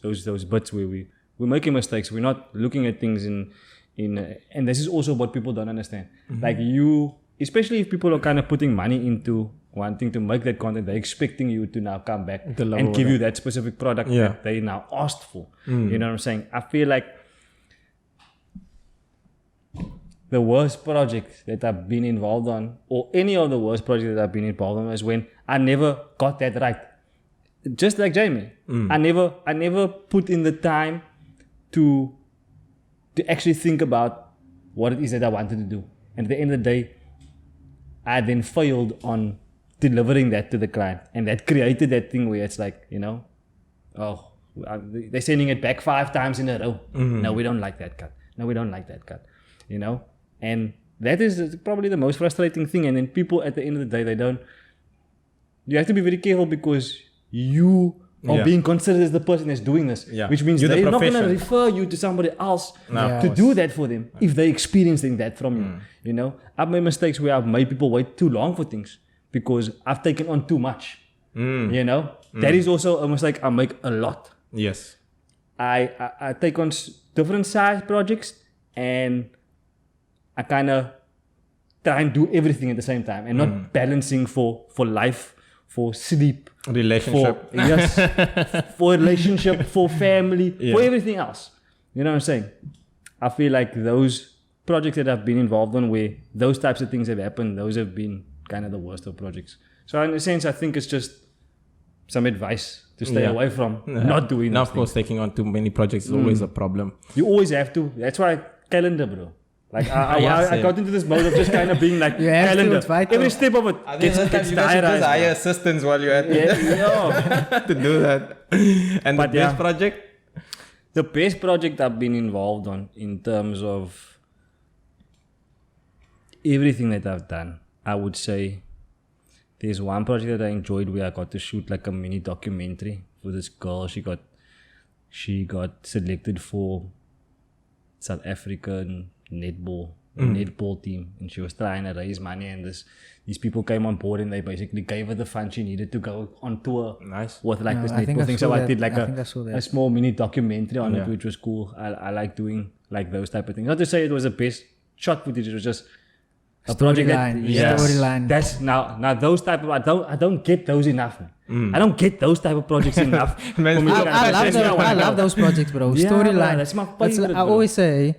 bits where we're making mistakes. We're not looking at things in and this is also what people don't understand. Like you especially if people are kind of putting money into wanting to make that content, they're expecting you to now come back and give you that specific product that they now asked for. You know what I'm saying? I feel like the worst project that I've been involved on, or any of the worst projects that I've been involved on, is when I never got that right. Just like Jamie, I never put in the time to actually think about what it is that I wanted to do. And at the end of the day, I then failed on delivering that to the client, and that created that thing where it's like, you know, oh, they're sending it back 5 times in a row. No, we don't like that cut. No, we don't like that cut. You know, and that is probably the most frustrating thing. And then people at the end of the day, you have to be very careful, because you are being considered as the person that's doing this, which means they're not going to refer you to somebody else to do that for them if they're experiencing that from you. You know, I've made mistakes where I've made people wait too long for things because I've taken on too much. You know, that is also a mistake I make a lot. Yes. I take on different size projects, and I kind of try and do everything at the same time, and not balancing for life, for sleep, relationship, for relationship, for family, for everything else. You know what I'm saying? I feel like those projects that I've been involved in, where those types of things have happened, those have been kind of the worst of projects. So in a sense, I think it's just some advice to stay away from not doing that. Now, of course, taking on too many projects is always a problem. You always have to. That's why calendar, bro. Like I got into this mode of just kind of being like calendar. Every step of it gets diarized. Hire assistants while you're at it. To do that. And the best project? The best project I've been involved on in terms of everything that I've done, I would say there's one project that I enjoyed where I got to shoot like a mini documentary for this girl. She got selected for South African netball team, and she was trying to raise money, and these people came on board, and they basically gave her the funds she needed to go on tour with like this netball thing. So I did like a small mini documentary on it, which was cool. I like doing like those type of things. Not to say it was the best shot footage, it was just a project storyline. That's now those type of I don't get those enough. I don't get those type of projects enough. I love those projects, bro. Storyline. That's my favorite. I always say,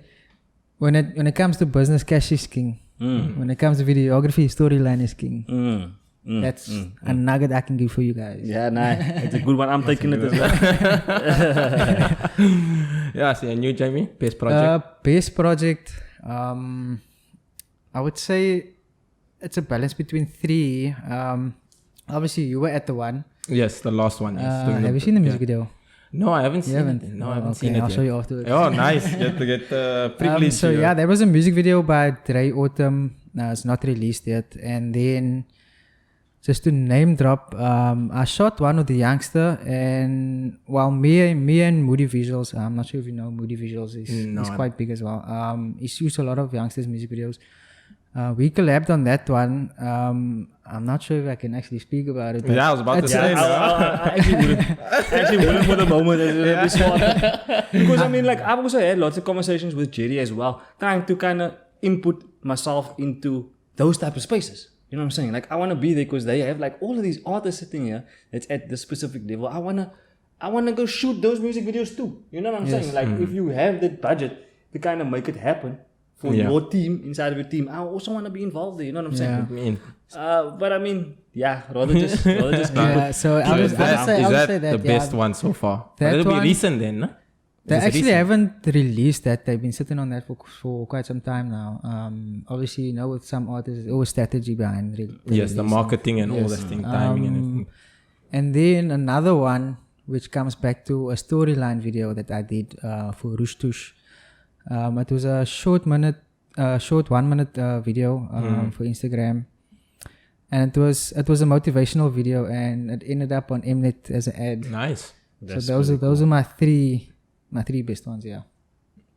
when it comes to business, cash is king. When it comes to videography, storyline is king. That's a nugget I can give for you guys. Yeah, it's a good one. I'm taking it as well. And you, Jamie, best project? Best project. I would say it's a balance between 3. Obviously, you were at the one. Yes, the last one. Have you seen the music video? No, I haven't seen it. No, I haven't seen it. I'll show you afterwards. Oh, nice. Get to get privilege. So there was a music video by Dre Autumn. It's not released yet. And then, just to name drop, I shot one with the youngster, and while me and Moody Visuals, I'm not sure if you know Moody Visuals, he's quite big as well. He shoots a lot of youngsters' music videos. We collabed on that one. I'm not sure if I can actually speak about it. I was about to say. I actually wouldn't for the moment. Because I mean, like, I've also had lots of conversations with Jerry as well, trying to kind of input myself into those type of spaces. You know what I'm saying? Like, I want to be there because they have like all of these artists sitting here that's at this specific level. I wanna go shoot those music videos too. You know what I'm saying? Like, if you have that budget to kind of make it happen for your team, inside of your team, I also want to be involved there. You know what I'm saying? But I mean, rather just so I would say that the best one so far. That it'll be recent then, no? They actually haven't released that. They've been sitting on that for quite some time now. Obviously, you know, with some artists, there's always strategy behind it. Yes, the marketing and all that thing, timing and everything. And then another one, which comes back to a storyline video that I did for Rush Tush. It was a short 1 minute video for Instagram, and it was a motivational video, and it ended up on Mnet as an ad. Nice. So those are my three best ones. Yeah.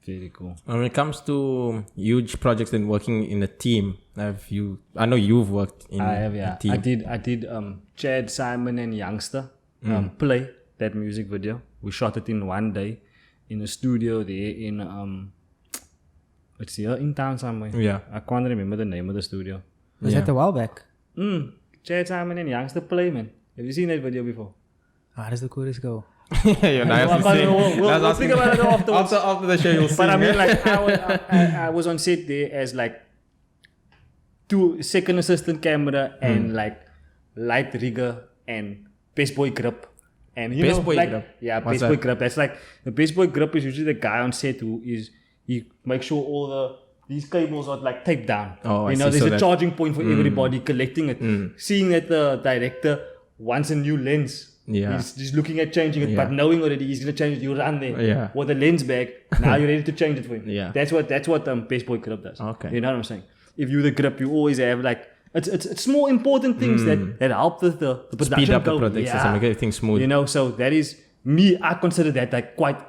Very cool. When it comes to huge projects and working in a team, I know you've worked in a team. I did Chad, Simon and Youngster play that music video. We shot it in one day in a studio there in it's here in town somewhere. Yeah. I can't remember the name of the studio. Was that a while back? Chad Simon and Youngster Play, man. Have you seen that video before? How does the chorus go? You're nice. We'll think about it afterwards. After the show, you'll see. But I mean, like, I was on set there as like 2 second assistant camera and like light rigger and best boy grip. And you Best know, boy like, grip? yeah, What's best boy that? grip. That's like the best boy grip is usually the guy on set who he makes sure all these cables are like taped down. Oh, I you know, see. there's So a charging point for everybody, collecting it, seeing that the director wants a new lens. Yeah. He's looking at changing it, but knowing already he's gonna change it, you run there. Yeah. With the lens bag, now you're ready to change it for him. Yeah. That's what best boy grip does. Okay. You know what I'm saying? If you the grip, you always have like it's small important things that help the production Speed up go. the production and make everything smooth. You know, so that is me. I consider that like quite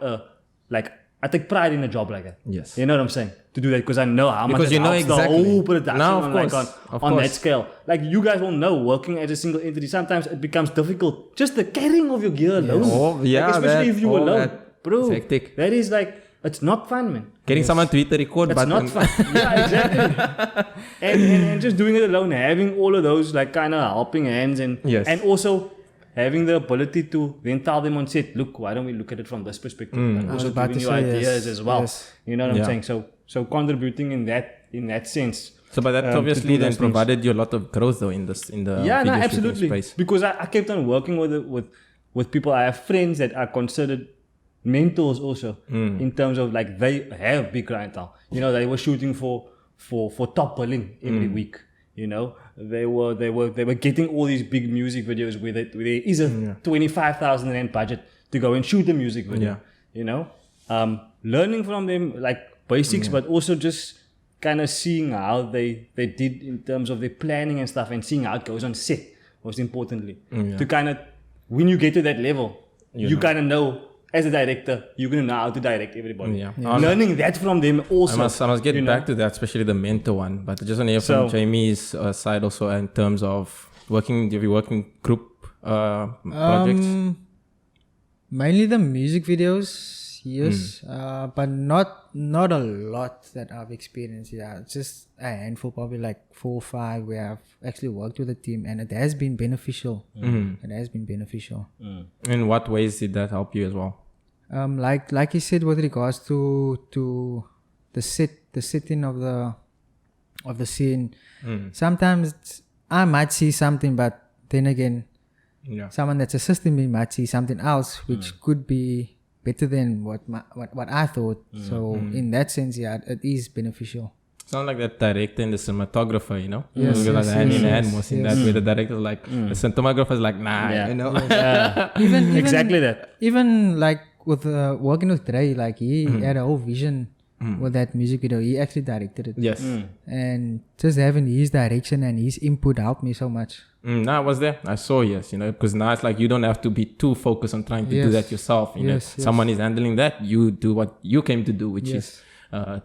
like I take pride in a job like that. Yes. You know what I'm saying? To do that because I know how much Because it you know helps exactly. the whole production No, of on, course. like, Of on that course. scale. Like you guys will know, working as a single entity, sometimes it becomes difficult. Just the carrying of your gear alone. Oh, yeah, Like, especially that- if you all alone. that. Bro, It's hectic. that is like, it's not fun, man. Getting someone to hit the record It's button. not fun. Yeah, exactly. and just doing it alone, having all of those like kind of helping hands and Yes. and also having the ability to then tell them on set, look, why don't we look at it from this perspective? But I was also about giving to you say, ideas yes, as well. yes. You know what Yeah. I'm saying? So contributing in that sense. So, but that to obviously do then those things. provided you a lot of growth though in the Yeah, no, video shooting absolutely. space. Because I kept on working with people. I have friends that are considered mentors also in terms of like they have big clientele. You know, they were shooting for top billing every week. You know, they were getting all these big music videos where there is a 25,000 rand budget to go and shoot a music video. Yeah. You know, learning from them like basics, but also just kind of seeing how they did in terms of their planning and stuff, and seeing how it goes on set. Most importantly, to kind of when you get to that level, you kind of know. As a director, you're gonna know how to direct everybody. Yeah. Learning that from them also. I must get you back know? to that, especially the mentor one. But I just want to hear So- from Jamie's side also in terms of working. If you working group projects, Mainly the music videos, yes, but not a lot that I've experienced. Yeah, just a handful, probably like 4 or 5, where I've actually worked with a team, and it has been beneficial. It has been beneficial. in what ways did that help you as well? Like you said, with regards to the setting of the scene, sometimes I might see something, but then again, someone that's assisting me might see something else which could be better than what I thought. So in that sense, yeah, it is beneficial. Sound like that director and the cinematographer, you know? Yes, Because like yes, hand in yes, hand yes, most in yes. that way. The director's like, the cinematographer's like, nah, Yeah. you know? Even Exactly that. Even like with working with Dre, like he had a whole vision with that music video. He actually directed it. Yes. And just having his direction and his input helped me so much. No, I was there. I saw, yes, you know, because now it's like you don't have to be too focused on trying to do Yes. that yourself. You know, Yes, yes. someone is handling that. You do what you came to do, which Yes. is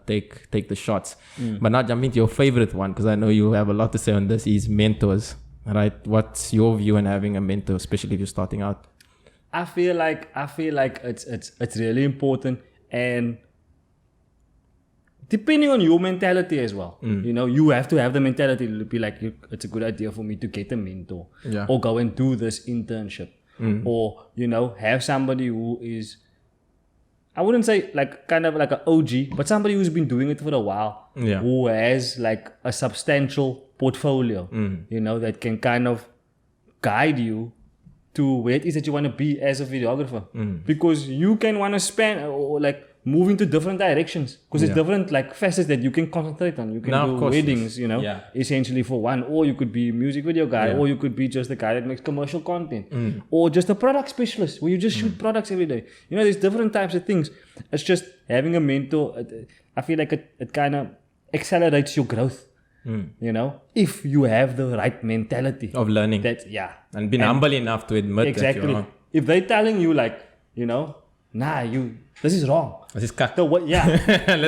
take the shots. But now jumping to your favorite one, because I know you have a lot to say on this, is mentors. Right? What's your view on having a mentor, especially if you're starting out? I feel like it's really important, and depending on your mentality as well. You know, you have to have the mentality to be like, it's a good idea for me to get a mentor, Yeah. or go and do this internship, or you know, have somebody who is, I wouldn't say like kind of like an OG, but somebody who's been doing it for a while, Yeah. who has like a substantial portfolio, you know, that can kind of guide you to where it is that you want to be as a videographer. Because you can want to span or like move into different directions, because Yeah. there's different like facets that you can concentrate on. You can No, of do course, weddings, yes. you know, Yeah. essentially for one, or you could be a music video guy, Yeah. or you could be just the guy that makes commercial content, or just a product specialist where you just shoot products every day. You know, there's different types of things. It's just having a mentor. I feel like it kind of accelerates your growth. You know, if you have the right mentality Of learning. that, yeah, And being humble enough to admit that exactly. you're wrong. If they're telling you like, you know, nah, this is wrong. This is cuck. The what? Yeah,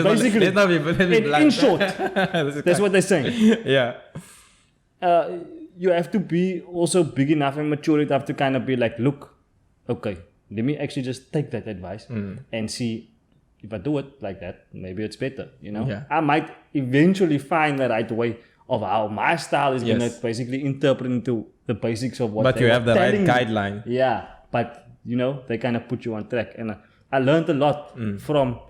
basically. Let's not be blunt. in short, This is that's cuck. what they're saying. Yeah. You have to be also big enough and mature enough to kind of be like, look, okay, let me actually just take that advice and see if I do it like that, maybe it's better. You know, Yeah. I might eventually find the right way of how my style is going to basically interpret into the basics of what but they you have the right telling guideline. Yeah, but they kind of put you on track. And I learned a lot from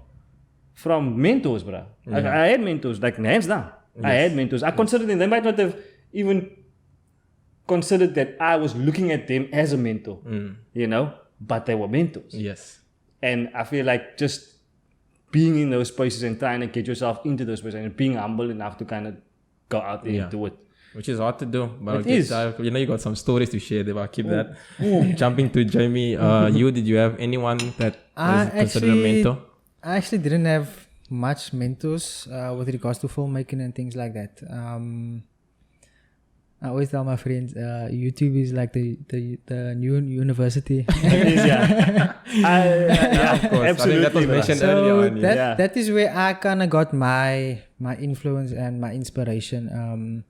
mentors, bro. I had mentors, like hands down. I had mentors. I considered them. They might not have even considered that I was looking at them as a mentor, but they were mentors. Yes. And I feel like just being in those spaces and trying to get yourself into those spaces and being humble enough to kind of go out there and do it. Which is hard to do. But It is. You got some stories to share there, but I'll keep that. Jumping to Jamie, did you have anyone that was considered a mentor? I actually didn't have much mentors with regards to filmmaking and things like that. I always tell my friends, YouTube is like the new university. It is, yeah. Of course. Absolutely. I think that was mentioned earlier on. That is where I kind of got my influence and my inspiration.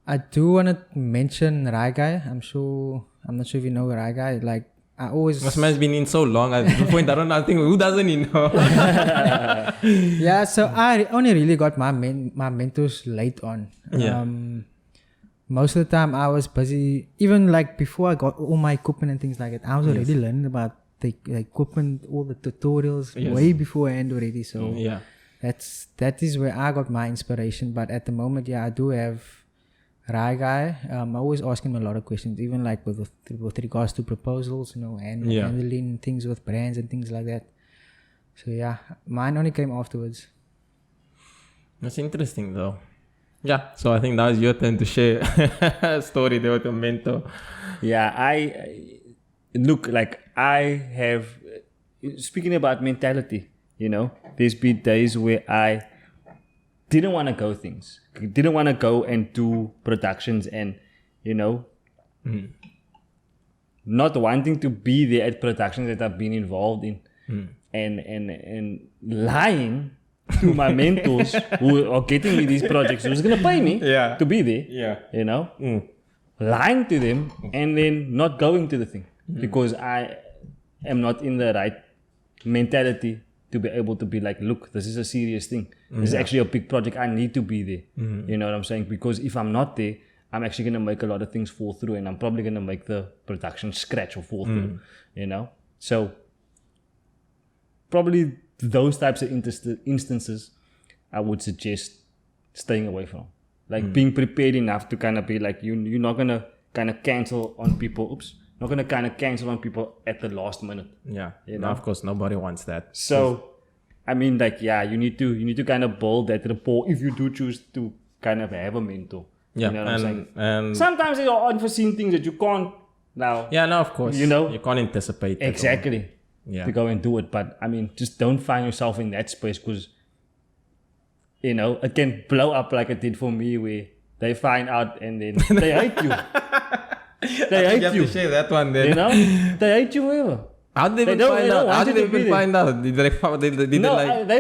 I do want to mention Rai Guy. I'm not sure if you know Rai Guy. Like, I always... This man's been in so long. At this point, I think, who doesn't he know? Yeah, so I only really got my mentors late on. Yeah. Most of the time I was busy, even like before I got all my equipment and things like that, I was already learning about the equipment, all the tutorials way beforehand already. So that is where I got my inspiration. But at the moment, I do have Rai Guy. I always ask him a lot of questions, even like with regards to proposals, and handling things with brands and things like that. So mine only came afterwards. That's interesting though. Yeah, so I think now it's your turn to share a story there with your mentor. Yeah, I have, speaking about mentality, there's been days where I didn't want to go and do productions and, not wanting to be there at productions that I've been involved in and lying to my mentors who are getting me these projects, who's going to pay me to be there, lying to them and then not going to the thing because I am not in the right mentality to be able to be like, look, this is a serious thing. This is actually a big project. I need to be there. You know what I'm saying? Because if I'm not there, I'm actually going to make a lot of things fall through and I'm probably going to make the production scratch or fall through, So probably those types of instances, I would suggest staying away from. Like being prepared enough to kind of be like, you're not going to kind of cancel on people. Not going to kind of cancel on people at the last minute. Yeah. No, of course, nobody wants that. So, I mean, like, you need to kind of build that rapport if you do choose to kind of have a mentor. Yeah. You know what I'm saying? And sometimes there are unforeseen things that you can't now. Yeah, no, of course. You can't anticipate. Exactly. To go and do it. But I mean, just don't find yourself in that space because, it can blow up like it did for me where they find out and then they hate you. They hate you. You have to share that one then. They hate you forever. How did they find out? How did they find out? Did they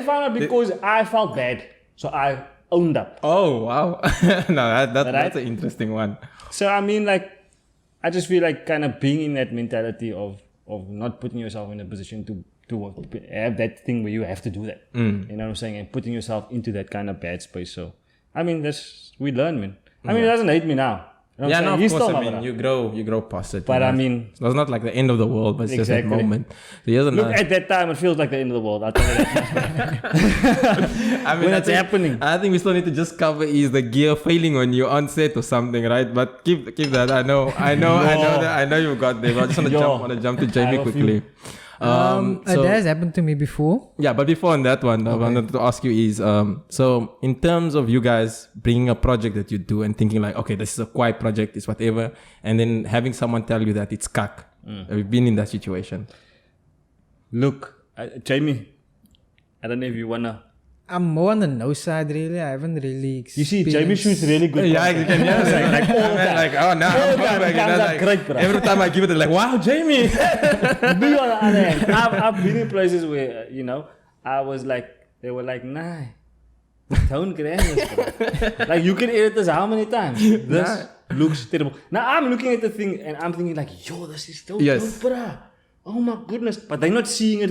found out because I felt bad. So I owned up. Oh, wow. No, that's an interesting one. So I mean, like, I just feel like kind of being in that mentality of not putting yourself in a position to have that thing where you have to do that. You know what I'm saying? And putting yourself into that kind of bad space. So, I mean, we learn, man. I mean, it doesn't hate me now. You know no, of course. I mean, you grow past it. But I mean, it's not like the end of the world, but it's just that moment. So look, at that time, it feels like the end of the world. I'll tell you that. I mean, when it's happening. I think we still need to just cover is the gear failing on you on set or something, right? But keep that. I know you got there. But I just want to jump to Jamie quickly. That has happened to me before. Yeah, but before on that one, I wanted to ask you is, so in terms of you guys bringing a project that you do and thinking like, okay, this is a quiet project, it's whatever, and then having someone tell you that it's cack. Have you been in that situation? Look, Jamie, I don't know if you want to... I'm more on the no side, really. I haven't really You see, Jamie shoots really good. Yeah, you can like all the time. Like, oh, no. Every time I give it, like, wow, Jamie. Me on the other hand, I've been in places where, I was like, they were like, nah, don't get this. Like, you can edit this how many times? This looks terrible. Now I'm looking at the thing and I'm thinking like, yo, this is still good, bruh. oh my goodness, but they're not seeing it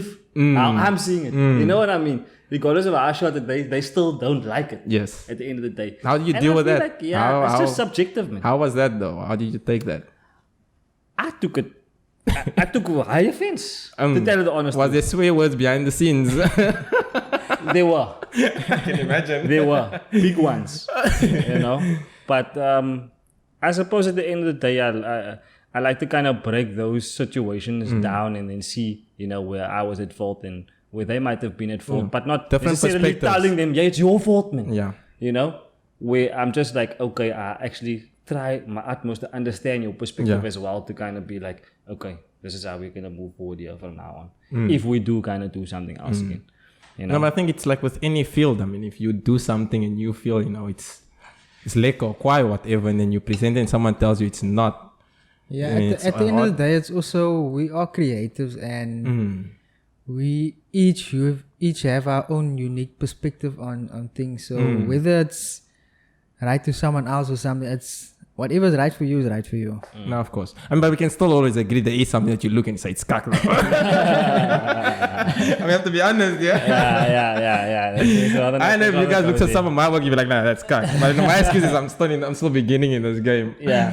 how I'm seeing it. You know what I mean? Regardless of our shot, that they still don't like it. Yes. At the end of the day. How do you deal with that? Like, yeah, it's just subjective, man. How was that though? How did you take that? I took it. I took high offense. To tell you the honest Was there swear words behind the scenes? There were. I can imagine. There were big ones, you know. But I suppose at the end of the day, I like to kind of break those situations down and then see, you know, where I was at fault and where they might have been at fault, but not different necessarily telling them, yeah, it's your fault, man. Yeah. You know, where I'm just like, okay, I actually try my utmost to understand your perspective as well, to kind of be like, okay, this is how we're going to move forward here from now on. If we do kind of do something else again. You know? No, but I think it's like with any field. I mean, if you do something and you feel, you know, it's lek or kwai, whatever, and then you present it and someone tells you it's not. Yeah, at the end of the day, it's also, we are creatives and we each have our own unique perspective on things. So whether it's right to someone else or something, it's whatever's right for you is right for you. No, of course. I mean, but we can still always agree there is something that you look and say it's kak. I mean, I have to be honest, Yeah. I know if you guys look at some of my work, you'll be like, nah, that's kak. But my excuse is I'm still beginning in this game. Yeah.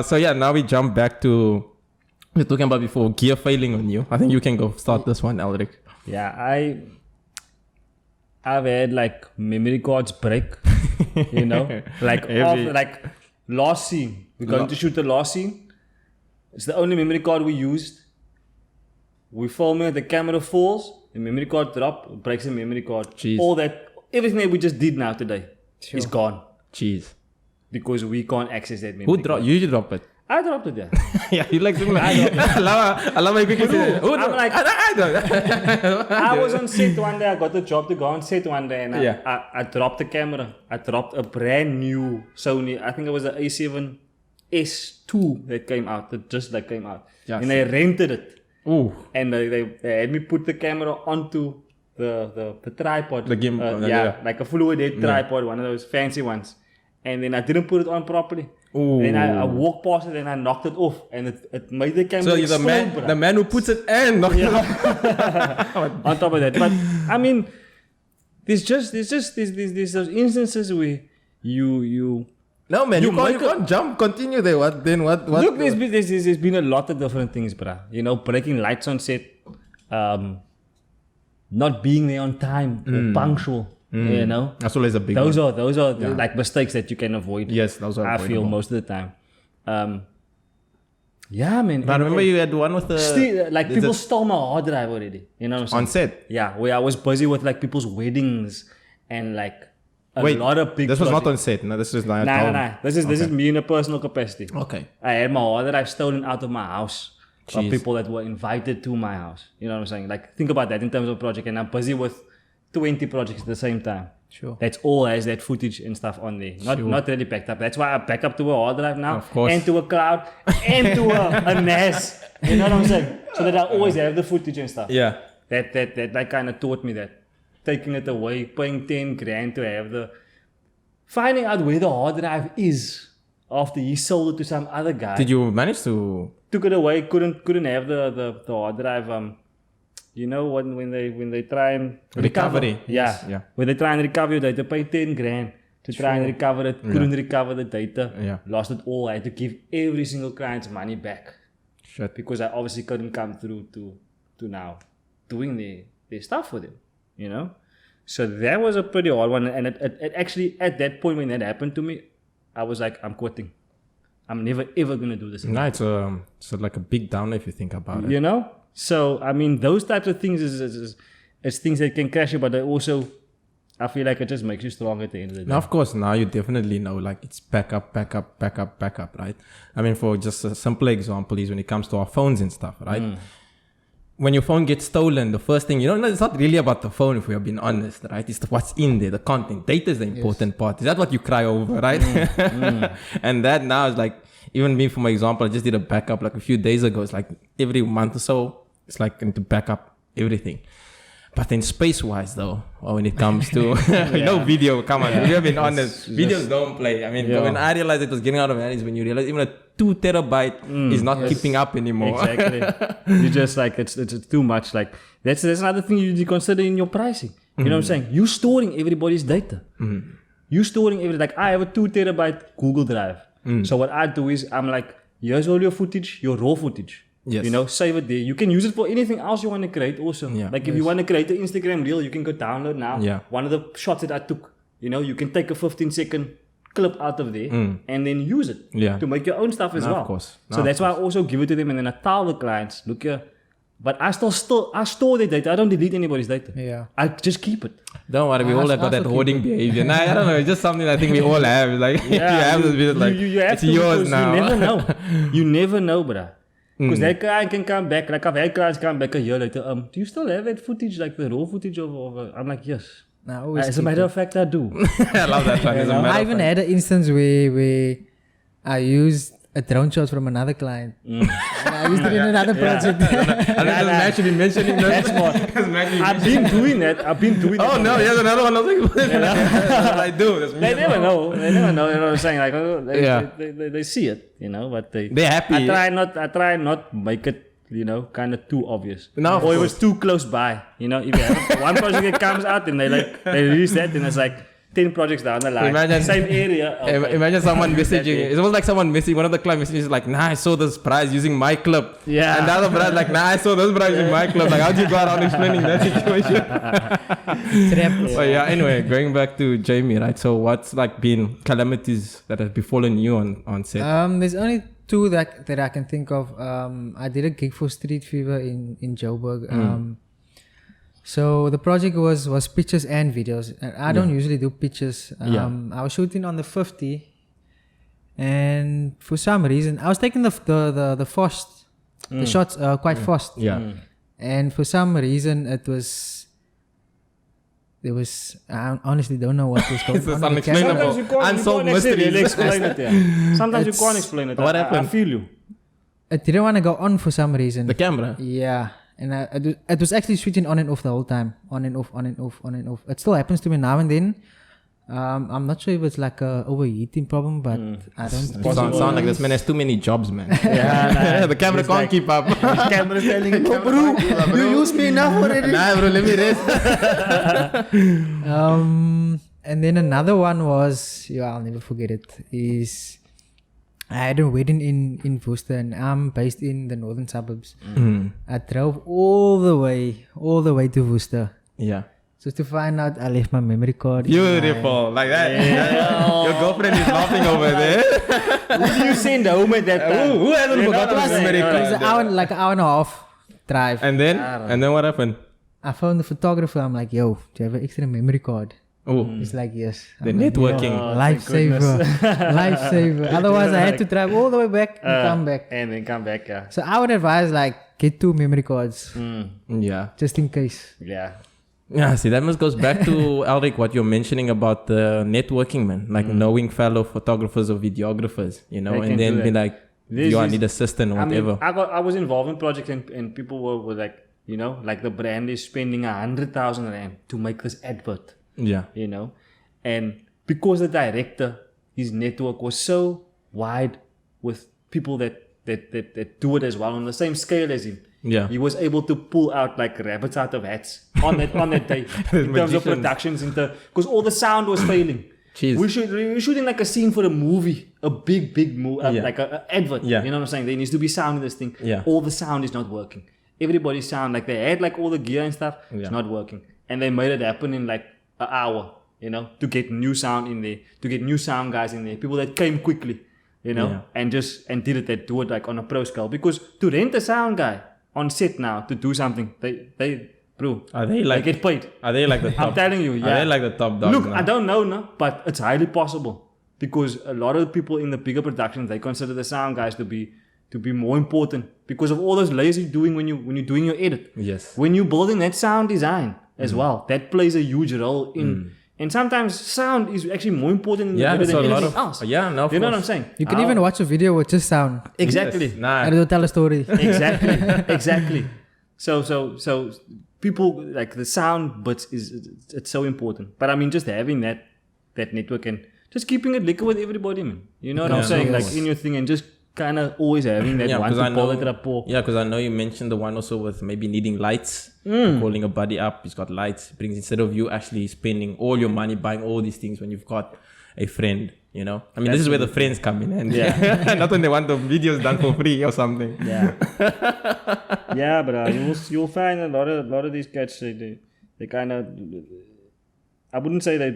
So yeah, now we jump back to we were talking about before gear failing on you. I think you can go start this one, Alrick. Yeah, I've had like memory cards break, you know, like last scene. We're going to shoot the last scene. It's the only memory card we used. We filming it, the camera falls, the memory card breaks the memory card. Jeez. Everything that we just did now today is gone. Jeez. Because we can't access that memory card. You drop it. I dropped it, yeah. Yeah, you like doing that. I love my people say, I'm like, I don't. I was on set one day. I got the job to go on set one day, and I dropped the camera. I dropped a brand new Sony. I think it was the A7S2 that came out. That just came out, and they rented it. Ooh. And they had me put the camera onto the tripod. The gimbal, like a fluid head tripod, one of those fancy ones. And then I didn't put it on properly. Ooh. Then I walked past it and I knocked it off, and it made the camera. So you're the man who puts it and knocks it off. On top of that, but I mean, there's just these those instances where you. No man, you can't jump. Continue there. What? Look, there's been a lot of different things, bruh. You know, breaking lights on set, not being there on time or punctual. You know, that's always a big. Those are like mistakes that you can avoid. Yes, those are. I feel most of the time. Yeah, man. But I remember you had one with the people stole my hard drive already. You know what I'm saying? On set. Yeah, where I was busy with like people's weddings and like a lot of big. This was not on set. No, this is not. Nah. This is me in a personal capacity. Okay. I had my hard drive stolen out of my house. Jeez. Of people that were invited to my house. You know what I'm saying? Like, think about that in terms of project, and I'm busy with 20 projects at the same time. Sure. That's all has that footage and stuff on there. Not really backed up. That's why I back up to a hard drive now. Of course. And to a cloud. And to a NAS. You know what I'm saying? So that I always have the footage and stuff. Yeah. That kind of taught me that. Taking it away, paying 10 grand to have finding out where the hard drive is after he sold it to some other guy. Did you manage to? Took it away, couldn't have the hard drive. You know, when they try and recovery. Yeah. When they try and recover your data, pay 10 grand to try and recover it. Couldn't recover the data. Yeah. Lost it all. I had to give every single client's money back. Shit. Because I obviously couldn't come through to now doing their stuff for them. You know? So that was a pretty hard one. And it actually, at that point when that happened to me, I was like, I'm quitting. I'm never ever going to do this again. No, it's like a big downer if you think about it. You know? So, I mean, those types of things is things that can crash you, but they also, I feel like it just makes you strong at the end of the day. Now, of course, now you definitely know, like, it's backup, right? I mean, for just a simple example is when it comes to our phones and stuff, right? When your phone gets stolen, the first thing, it's not really about the phone, if we are being honest, right? It's what's in there, the content. Data is the important part. Is that what you cry over, right? And that now is like, even me, for my example, I just did a backup like a few days ago. It's like every month or so, it's like I need to back up everything. But then space-wise, though, when it comes to video, come on, we have been honest. Videos don't play. I mean, when I realized it was getting out of hand is when you realize even a 2 terabyte is not keeping up anymore. Exactly. You just like it's too much. Like that's another thing you consider in your pricing. You know what I'm saying? You storing everybody's data. You storing like I have a 2 terabyte Google Drive. So what I do is I'm like, here's all your footage, your raw footage. Yes. You know, save it there. You can use it for anything else you want to create also. Yeah. Like if you want to create an Instagram reel, you can go download now. Yeah. One of the shots that I took, you know, you can take a 15-second clip out of there and then use it to make your own stuff as well. Of course. So that's why I also give it to them and then I tell the clients, look here, but I store their data. I don't delete anybody's data. Yeah. I just keep it. Don't worry, we all have got that hoarding behavior. Nah, I don't know. It's just something I think we all have. It's like you have this bit like you have it's to yours now. You never know. You never know, bruh. Because that guy can come back. Like I've had clients come back a year later. Do you still have that footage, like the raw footage of I'm like, yes. As a matter of fact, I do. I love that one. I even had an instance where I used a drone shot from another client. And I used it in another project. And then actually mentioning that. That's what. I've been doing that. Oh no, here's another one. I was like, I do. That's me. They never know. You know what I'm saying? Like, they see it, you know, but they're happy. I try not make it, you know, kind of too obvious. No, or it was too close by. You know, if you have one project that comes out and they release that and it's like 10 projects down the line. Imagine, same area. Imagine someone messaging. It's almost like someone messaging. One of the clients messages like, nah, I saw this prize using my clip. Yeah. And the other prize like, nah, I saw this prize using my clip. Like, how'd you go around explaining that situation? But yeah, anyway, going back to Jamie, right? So what's like been calamities that have befallen you on set? There's only 2 that I can think of. I did a gig for Street Fever in Joburg. So the project was pictures and videos. And I don't usually do pictures. I was shooting on the 50, and for some reason I was taking the fast, the shots quite fast. Yeah. And for some reason I honestly don't know what was going It's on. unexplainable. Unsolved mysteries. Explain it. Yeah. Sometimes you can't explain it. What happened? I feel you. It didn't want to go on for some reason. The camera. Yeah. And it was actually switching on and off the whole time. On and off, on and off, on and off. It still happens to me now and then. I'm not sure if it's like a overheating problem, but I don't... Sound like this man has too many jobs, man. Yeah, the camera can't keep up. The camera's telling him, bro, you use me enough already. Nah, bro, let me rest. And then another one was, I'll never forget it, is... I had a wedding in Worcester and I'm based in the northern suburbs. I drove all the way to Worcester. Yeah. Just to find out I left my memory card. Beautiful. Like that. Yeah. Your girlfriend is laughing over there. Who do you send home at that time? Who hasn't forgotten his memory card? It was an hour and a half drive. And then what happened? I phoned the photographer. I'm like, yo, do you have an extra memory card? Oh, he's like, yes. The networking. Lifesaver. Otherwise, I had to drive all the way back and come back. And then come back, yeah. So I would advise, like, get 2 memory cards. Yeah. Just in case. Yeah. Yeah, see, that must goes back to, Alrick, what you're mentioning about the networking, man. Like knowing fellow photographers or videographers, you know, and then be like, I need assistant or whatever. I was involved in projects and people were like, you know, like the brand is spending 100,000 rand to make this advert. Yeah. You know, and because the director, his network was so wide with people that do it as well on the same scale as him. Yeah. He was able to pull out like rabbits out of hats on that day in terms of productions, because all the sound was failing. Jeez. We're shooting like a scene for a movie, a big movie, like an advert. Yeah. You know what I'm saying? There needs to be sound in this thing. Yeah. All the sound is not working. Everybody's sound, like they had like all the gear and stuff, it's not working. And they made it happen in like an hour, you know, to get new sound in there, to get new sound guys in there, people that came quickly, you know, and did it, do it like on a pro scale. Because to rent a sound guy on set now to do something, they get paid. Are they like the top? I'm telling you, Are they like the top dogs? Look, now? I don't know, no, but it's highly possible because a lot of people in the bigger productions, they consider the sound guys to be more important because of all those layers you're doing when you're doing your edit. Yes. When you're building that sound design as well, that plays a huge role in. And sometimes sound is actually more important in the video than anything else. Yeah, no. You know what I'm saying? You can even watch a video with just sound. Exactly. Yes. Nah. And it'll tell a story. Exactly. So people like the sound bits it's so important. But I mean, just having that network and just keeping it liquor with everybody, man. You know what I'm saying? Like in your thing and just kind of always having that one to pull it rapport. Yeah, because I know you mentioned the one also with maybe needing lights, calling a buddy up, he's got lights, brings instead of you actually spending all your money buying all these things when you've got a friend, you know. I mean, this is where the friends come in, and not when they want the videos done for free or something. Yeah, yeah, but you'll find a lot of these cats they kind of, I wouldn't say that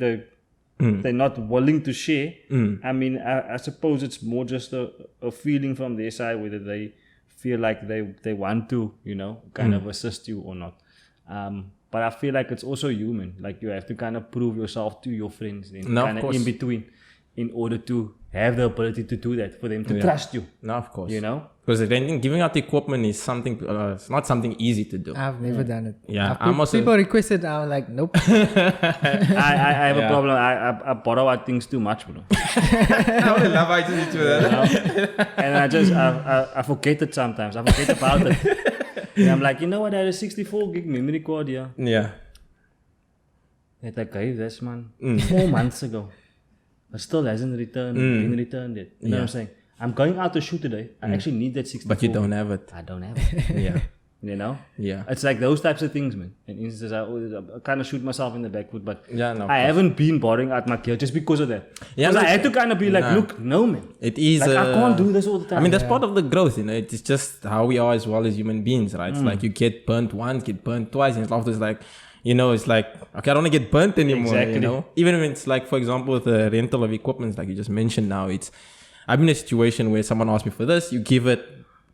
they're not willing to share. I mean, I suppose it's more just a feeling from their side whether they feel like they want to, you know, kind of assist you or not. But I feel like it's also human. Like you have to kind of prove yourself to your friends then kind of in between in order to have the ability to do that, for them to trust you. No, of course. You know? Because giving out equipment is something, it's not something easy to do. I've never done it. Yeah, people requested, I'm like, nope. I have a problem. I borrow out things too much, bro. I would love I just do that. And I forget it sometimes. I forget about it. And I'm like, you know what? I had a 64 gig memory card here. Yeah. That I gave this man 4 months ago. It still hasn't been returned yet. You know what I'm saying? I'm going out to shoot today. I actually need that 64. But you don't have it. I don't have it. Yeah. You know? Yeah. It's like those types of things, man. In instances, I kind of shoot myself in the back foot, but I haven't been borrowing out my gear just because of that. Yeah, because I had to kind of be like, look, no, man. It is. Like, I can't do this all the time. I mean, that's part of the growth, you know. It's just how we are as well as human beings, right? It's like you get burnt once, get burnt twice, and after it's like, you know, it's like, okay, I don't want to get burnt anymore, you know. Even when it's like, for example, with the rental of equipment, like you just mentioned now, I've been in a situation where someone asks me for this, you give it,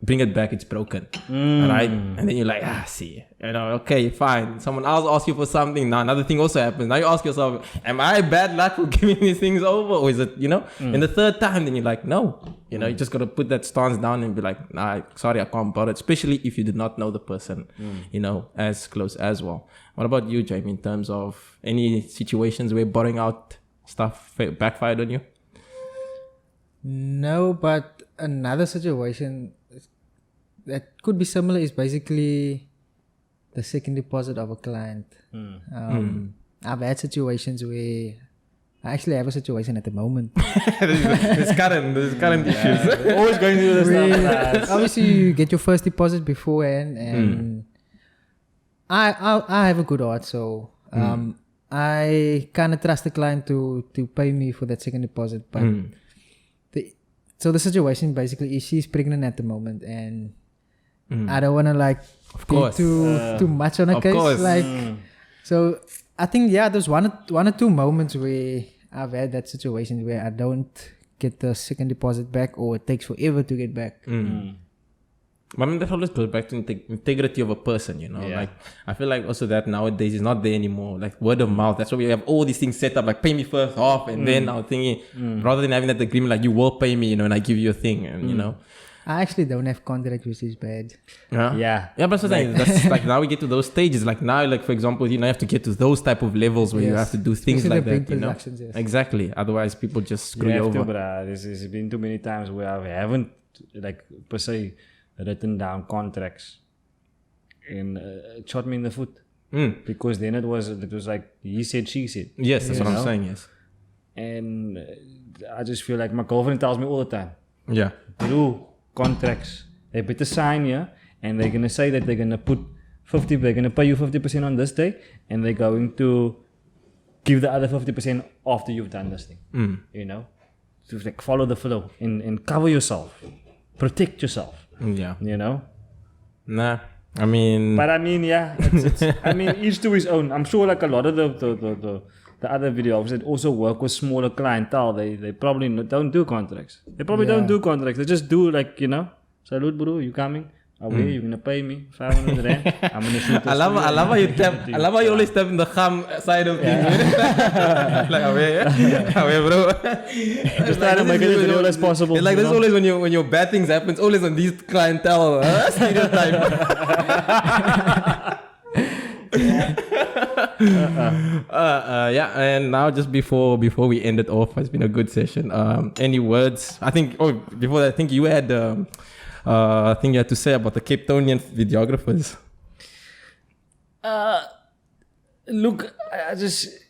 bring it back, it's broken, right? And then you're like, see, you know, okay, fine. Someone else asks you for something, now another thing also happens. Now you ask yourself, am I bad luck for giving these things over? Or is it, you know? And the third time, then you're like, no. You know, you just got to put that stance down and be like, nah, sorry, I can't bother. Especially if you did not know the person, you know, as close as well. What about you, Jamie, in terms of any situations where borrowing out stuff backfired on you? No, but another situation that could be similar is basically the second deposit of a client. I've had situations where I actually have a situation at the moment. There's current issues. Always going through this stuff. Obviously, you get your first deposit beforehand, and I have a good heart, so I kind of trust the client to pay me for that second deposit. But so the situation basically is she's pregnant at the moment, and I don't want to like be too much on her case. Like, so I think there's one or two moments where I've had that situation where I don't get the second deposit back, or it takes forever to get back. I mean, that always goes back to integrity of a person, you know. Like, I feel like also that nowadays is not there anymore. Like word of mouth. That's why we have all these things set up. Like, pay me first off, and then I'm thinking, rather than having that agreement, like you will pay me, you know, and I give you a thing, and you know. I actually don't have contract, which is bad. Yeah, but that's what I'm saying. That's like now we get to those stages. Like now, like for example, you know, you have to get to those type of levels where you have to do things like that. You know, exactly. Otherwise, people just screw you over. There's been too many times where I haven't like per se written down contracts, and it shot me in the foot because then it was like he said, she said. Yes, that's what I'm saying. Yes, and I just feel like my girlfriend tells me all the time. Yeah, bro. Contracts. They better sign here, and they're gonna say that they're gonna put 50. They're gonna pay you 50% on this day, and they're going to give the other 50% after you've done this thing. You know, so like follow the flow and cover yourself, protect yourself. Yeah, you know. Nah, I mean. But I mean, yeah. It's I mean, each to his own. I'm sure, like a lot of the other videographers that also work with smaller clientele, they probably don't do contracts. They probably don't do contracts. They just do like, you know, salute bro, you coming? Away, you're gonna pay me 500 rand. I'm gonna shoot this. I love how you tap. I love how you always tap in the kham side of things. Like away, bro. Just trying to make it as real as possible. Like this always when your bad things happens, always on these clientele stereotype. And now just before we end it off, it's been a good session. Any words? I think before that, I think you had thing you had to say about the Townian videographers. Look, I just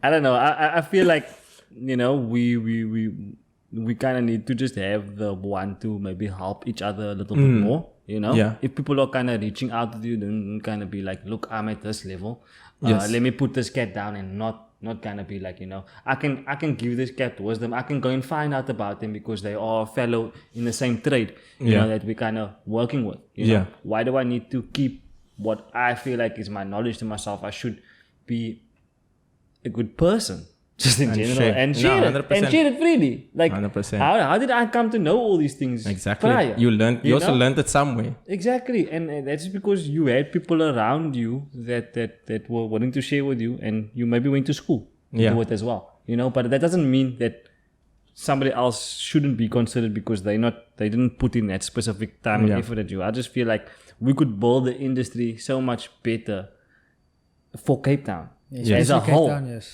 I don't know. I feel like, you know, we kind of need to just have the want to maybe help each other a little bit more, you know? Yeah. If people are kind of reaching out to you, then kind of be like, look, I'm at this level. Yes. Let me put this cat down and not kind of be like, you know, I can give this cat wisdom. I can go and find out about them because they are fellow in the same trade, you know, that we're kind of working with. You know? Why do I need to keep what I feel like is my knowledge to myself? I should be a good person. Just in general, and share it freely. Like, 100%. How did I come to know all these things? Exactly. Prior? You also learned it somewhere. Exactly, and that's because you had people around you that were willing to share with you, and you maybe went to school to do it as well. You know, but that doesn't mean that somebody else shouldn't be considered because they didn't put in that specific time and effort at you. I just feel like we could build the industry so much better for Cape Town as a whole.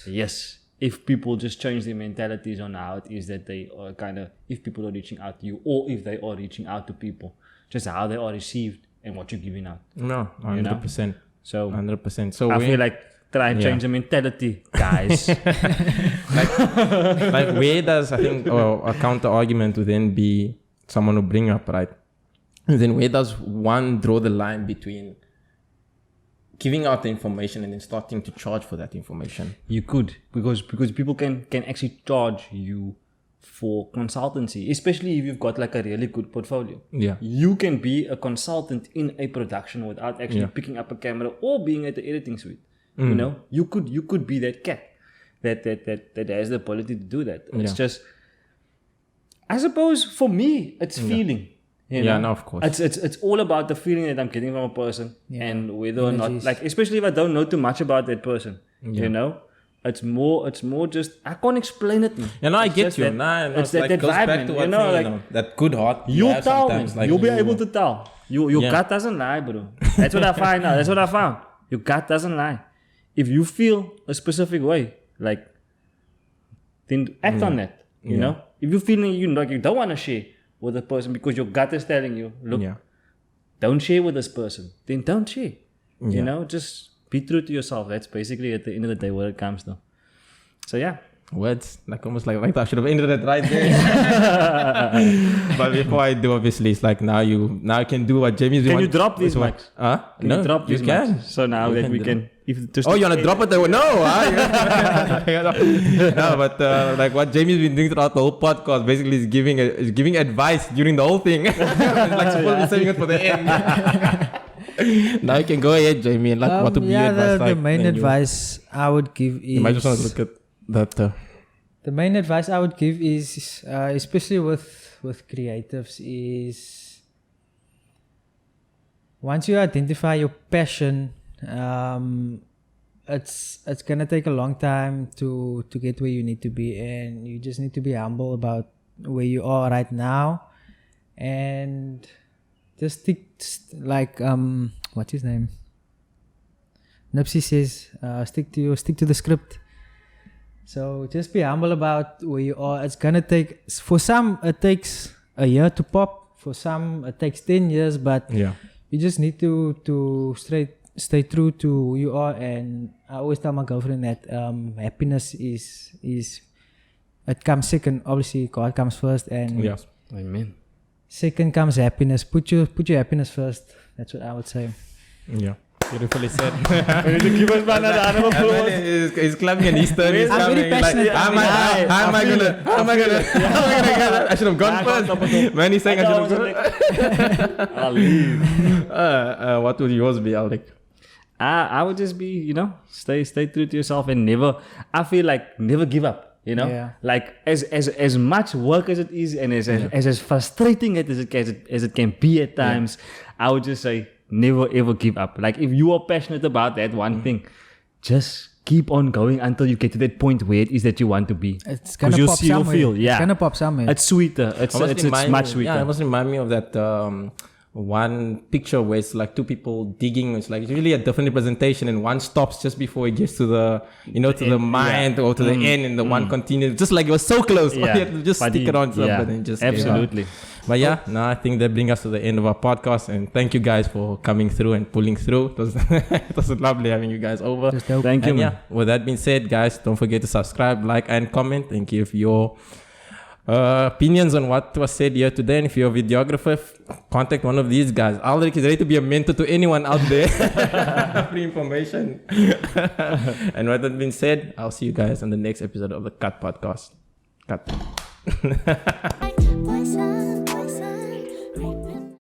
Yes. If people just change their mentalities on how it is that they are kind of, if people are reaching out to you or if they are reaching out to people, just how they are received and what you're giving out. No, 100%. You know? So 100%. So I feel like try and change the mentality, guys. like where does, I think, a counter argument would then be someone will bring up, right? And then where does one draw the line between giving out the information and then starting to charge for that information? You could, because people can actually charge you for consultancy, especially if you've got like a really good portfolio. Yeah. You can be a consultant in a production without actually picking up a camera or being at the editing suite. You know, you could be that cat that has the ability to do that. It's just, I suppose for me, it's feeling. You know? No, of course. It's all about the feeling that I'm getting from a person, and whether or not, like, especially if I don't know too much about that person, you know, it's more just, I can't explain it. You know, I get you. It's like, that goes vibe, back to what you know, like, you know, that good heart. You'll tell, man. Like You'll be able to tell. Your gut doesn't lie, bro. That's what I find out. That's what I found. Your gut doesn't lie. If you feel a specific way, like, then act on that. You know, if you feel you don't want to share with a person because your gut is telling you, look, don't share with this person, then don't share. You know, just be true to yourself. That's basically at the end of the day where it comes to. So yeah. Words, like almost like I should have ended it right there. But before I do, obviously, it's like now you can do what Jamie's doing. Can you drop these mics? Can you drop these mics? So now that we can. You wanna drop it? No, no, but like what Jamie's been doing throughout the whole podcast, basically is giving advice during the whole thing. It's like supposed to be saving it for the end. Now you can go ahead, Jamie, and like what to be advice. The main advice I would give is. You might just want to look at that. The main advice I would give is, especially with creatives, is once you identify your passion, it's gonna take a long time to get where you need to be, and you just need to be humble about where you are right now, and just stick like what's his name? Nipsey says, stick to the script. So just be humble about where you are. It's gonna take, for some it takes a year to pop, for some it takes 10 years, but you just need to stay true to who you are. And I always tell my girlfriend that happiness is it comes second. Obviously God comes first, and Amen. Second comes happiness. Put your happiness first. That's what I would say. Yeah. Beautifully said. Give us another round of applause. He's clapping and he's turning. I'm very passionate. How am I gonna? I should have gone first. Man, he's saying I should have gone. I'll leave. What would yours be, Alrick? I would just be, you know, stay true to yourself and never give up. You know, like as much work as it is, and as frustrating as it can be at times, I would just say, never ever give up. Like, if you are passionate about that one thing, just keep on going until you get to that point where it is that you want to be. It's gonna pop somewhere. It's gonna pop somewhere. It's sweeter. It's much sweeter. Yeah, it must remind me of that. one picture where it's like two people digging. It's like really a different representation, and one stops just before it gets to the, you know, to the mind or to the end, and the one continues. Just like it was so close. You have to just stick it on something and just absolutely. But yeah, no, I think that brings us to the end of our podcast, and thank you guys for coming through and pulling through. It was lovely having you guys over. Thank you. And yeah, with that being said, guys, don't forget to subscribe, like, and comment, and give your opinions on what was said here today. And if you're a videographer, contact one of these guys. Alrick is ready to be a mentor to anyone out there. Free information. And with that being said, I'll see you guys on the next episode of the Cut Podcast. Cut.